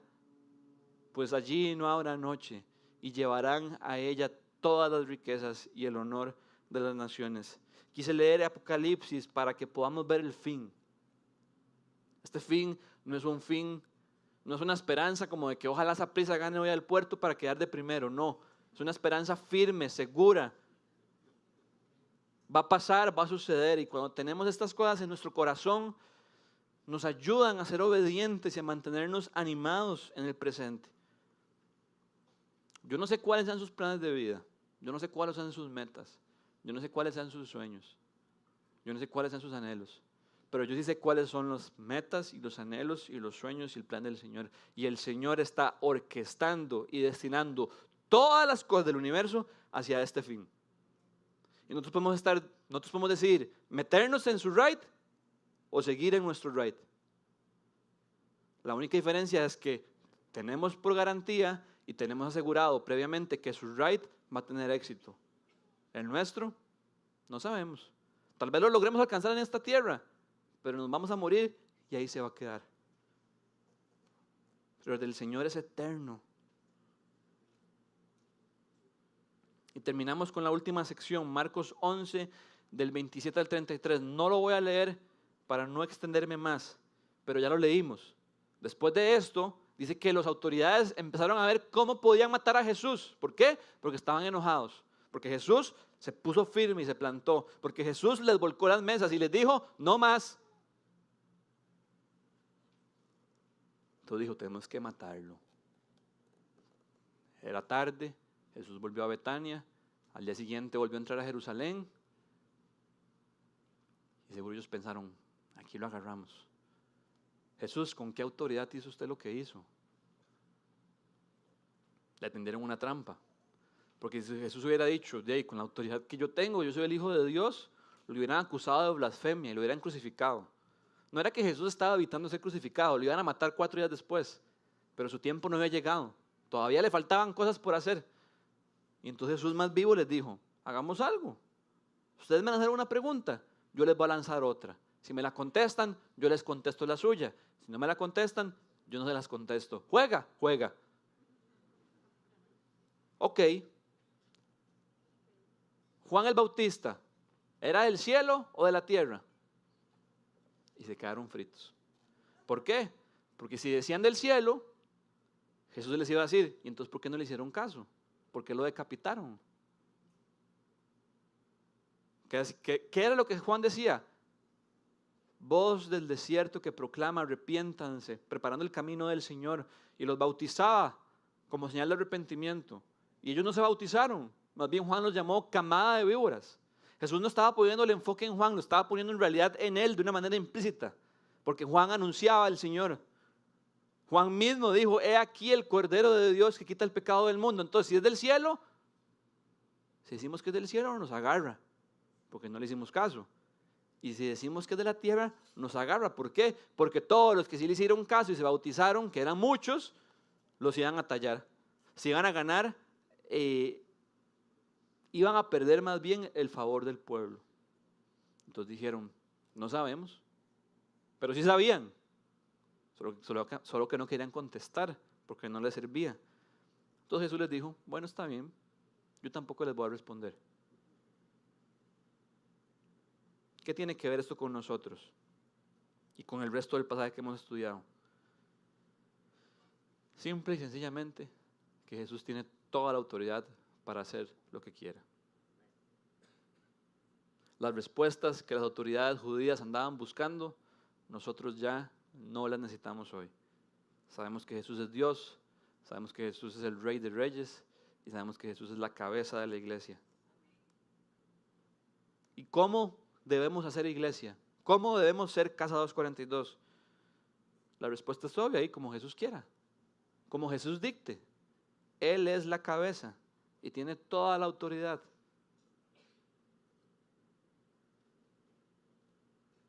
pues allí no habrá noche, y llevarán a ella todas las riquezas y el honor de las naciones. Quise leer Apocalipsis para que podamos ver el fin. Este fin no es un fin, no es una esperanza como de que ojalá Saprissa gane hoy al puerto para quedar de primero. No, es una esperanza firme, segura. Va a pasar, va a suceder, y cuando tenemos estas cosas en nuestro corazón, nos ayudan a ser obedientes y a mantenernos animados en el presente. Yo no sé cuáles sean sus planes de vida, yo no sé cuáles sean sus metas, yo no sé cuáles sean sus sueños, yo no sé cuáles sean sus anhelos, pero yo sí sé cuáles son las metas y los anhelos y los sueños y el plan del Señor. Y el Señor está orquestando y destinando todas las cosas del universo hacia este fin. Y nosotros podemos decidir meternos en su ride o seguir en nuestro ride. La única diferencia es que tenemos por garantía y tenemos asegurado previamente que su ride va a tener éxito. El nuestro, no sabemos. Tal vez lo logremos alcanzar en esta tierra, pero nos vamos a morir y ahí se va a quedar. Pero el del Señor es eterno. Y terminamos con la última sección, Marcos 11, del 27 al 33. No lo voy a leer para no extenderme más, pero ya lo leímos. Después de esto, dice que las autoridades empezaron a ver cómo podían matar a Jesús. ¿Por qué? Porque estaban enojados. Porque Jesús se puso firme y se plantó. Porque Jesús les volcó las mesas y les dijo, no más. Entonces dijo, tenemos que matarlo. Era tarde, Jesús volvió a Betania, al día siguiente volvió a entrar a Jerusalén. Y seguro ellos pensaron, aquí lo agarramos. Jesús, ¿con qué autoridad hizo usted lo que hizo? Le tendieron una trampa. Porque si Jesús hubiera dicho, con la autoridad que yo tengo, yo soy el Hijo de Dios, lo hubieran acusado de blasfemia y lo hubieran crucificado. No era que Jesús estaba evitando ser crucificado, lo iban a matar 4 días después, pero su tiempo no había llegado. Todavía le faltaban cosas por hacer. Y entonces Jesús más vivo les dijo, hagamos algo. Ustedes me van a hacer una pregunta, yo les voy a lanzar otra. Si me la contestan, yo les contesto la suya. Si no me la contestan, yo no se las contesto. Juega. Ok. Juan el Bautista, ¿era del cielo o de la tierra? Y se quedaron fritos. ¿Por qué? Porque si decían del cielo, Jesús les iba a decir, ¿y entonces por qué no le hicieron caso? ¿Por qué lo decapitaron? ¿Qué era lo que Juan decía? Voz del desierto que proclama, arrepiéntanse, preparando el camino del Señor, y los bautizaba como señal de arrepentimiento. Y ellos no se bautizaron, más bien Juan los llamó camada de víboras. Jesús no estaba poniendo el enfoque en Juan, lo estaba poniendo en realidad en él de una manera implícita, porque Juan anunciaba al Señor. Juan mismo dijo, he aquí el Cordero de Dios que quita el pecado del mundo. Entonces, si es del cielo, si decimos que es del cielo, nos agarra, porque no le hicimos caso. Y si decimos que es de la tierra, nos agarra. ¿Por qué? Porque todos los que sí le hicieron caso y se bautizaron, que eran muchos, los iban a tallar. Si iban a ganar, iban a perder más bien el favor del pueblo. Entonces dijeron, no sabemos, pero sí sabían, solo que no querían contestar porque no les servía. Entonces Jesús les dijo, bueno, está bien, yo tampoco les voy a responder. ¿Qué tiene que ver esto con nosotros y con el resto del pasaje que hemos estudiado? Simple y sencillamente que Jesús tiene toda la autoridad para hacer lo que quiera. Las respuestas que las autoridades judías andaban buscando, nosotros ya no las necesitamos hoy. Sabemos que Jesús es Dios, sabemos que Jesús es el Rey de Reyes y sabemos que Jesús es la cabeza de la iglesia. ¿Y cómo debemos hacer iglesia? ¿Cómo debemos ser Casa 242? La respuesta es obvia, y como Jesús quiera, como Jesús dicte. Él es la cabeza y tiene toda la autoridad.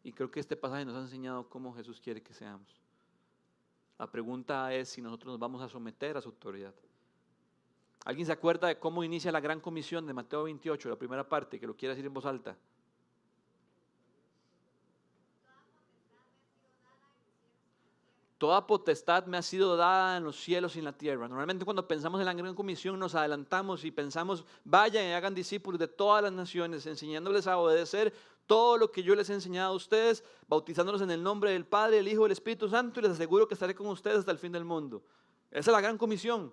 Y creo que este pasaje nos ha enseñado cómo Jesús quiere que seamos. La pregunta es si nosotros nos vamos a someter a su autoridad. ¿Alguien se acuerda de cómo inicia la gran comisión de Mateo 28, la primera parte, que lo quiera decir en voz alta? Toda potestad me ha sido dada en los cielos y en la tierra. Normalmente cuando pensamos en la gran comisión nos adelantamos y pensamos, vayan y hagan discípulos de todas las naciones, enseñándoles a obedecer todo lo que yo les he enseñado a ustedes, bautizándolos en el nombre del Padre, del Hijo y del Espíritu Santo, y les aseguro que estaré con ustedes hasta el fin del mundo. Esa es la gran comisión.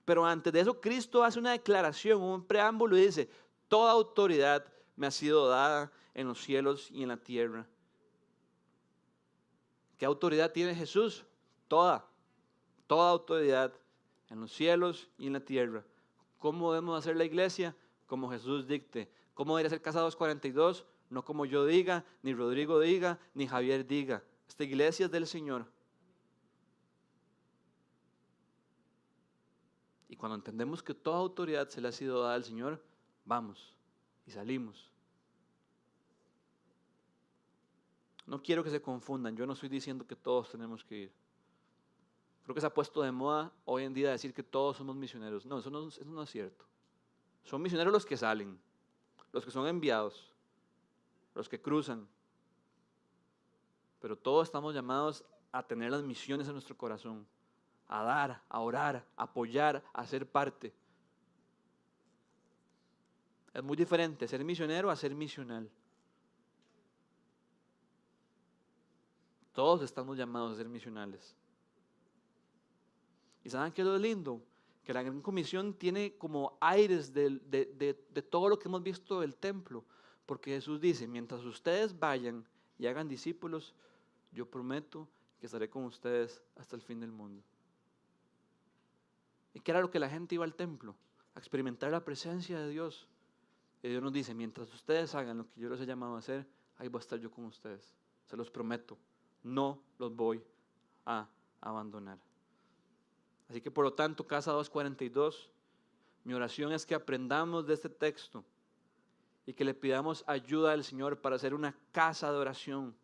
Pero antes de eso Cristo hace una declaración, un preámbulo y dice, toda autoridad me ha sido dada en los cielos y en la tierra. ¿Qué autoridad tiene Jesús? Toda autoridad en los cielos y en la tierra. ¿Cómo debemos hacer la iglesia? Como Jesús dicte. ¿Cómo debería ser Casa 242? No como yo diga, ni Rodrigo diga, ni Javier diga. Esta iglesia es del Señor. Y cuando entendemos que toda autoridad se le ha sido dada al Señor, vamos y salimos. No quiero que se confundan, yo no estoy diciendo que todos tenemos que ir. Creo que se ha puesto de moda hoy en día decir que todos somos misioneros. No, eso no es cierto. Son misioneros los que salen, los que son enviados, los que cruzan. Pero todos estamos llamados a tener las misiones en nuestro corazón, a dar, a orar, a apoyar, a ser parte. Es muy diferente ser misionero a ser misional. Todos estamos llamados a ser misionales. ¿Y saben qué es lo lindo? Que la Gran Comisión tiene como aires de todo lo que hemos visto del templo. Porque Jesús dice, mientras ustedes vayan y hagan discípulos, yo prometo que estaré con ustedes hasta el fin del mundo. ¿Y qué era lo que la gente iba al templo? A experimentar la presencia de Dios. Y Dios nos dice, mientras ustedes hagan lo que yo les he llamado a hacer, ahí voy a estar yo con ustedes. Se los prometo, no los voy a abandonar. Así que por lo tanto, Casa 242, mi oración es que aprendamos de este texto y que le pidamos ayuda al Señor para hacer una casa de oración,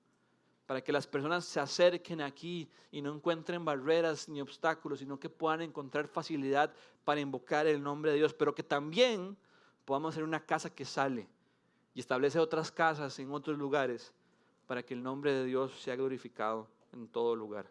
para que las personas se acerquen aquí y no encuentren barreras ni obstáculos, sino que puedan encontrar facilidad para invocar el nombre de Dios, pero que también podamos ser una casa que sale y establece otras casas en otros lugares para que el nombre de Dios sea glorificado en todo lugar.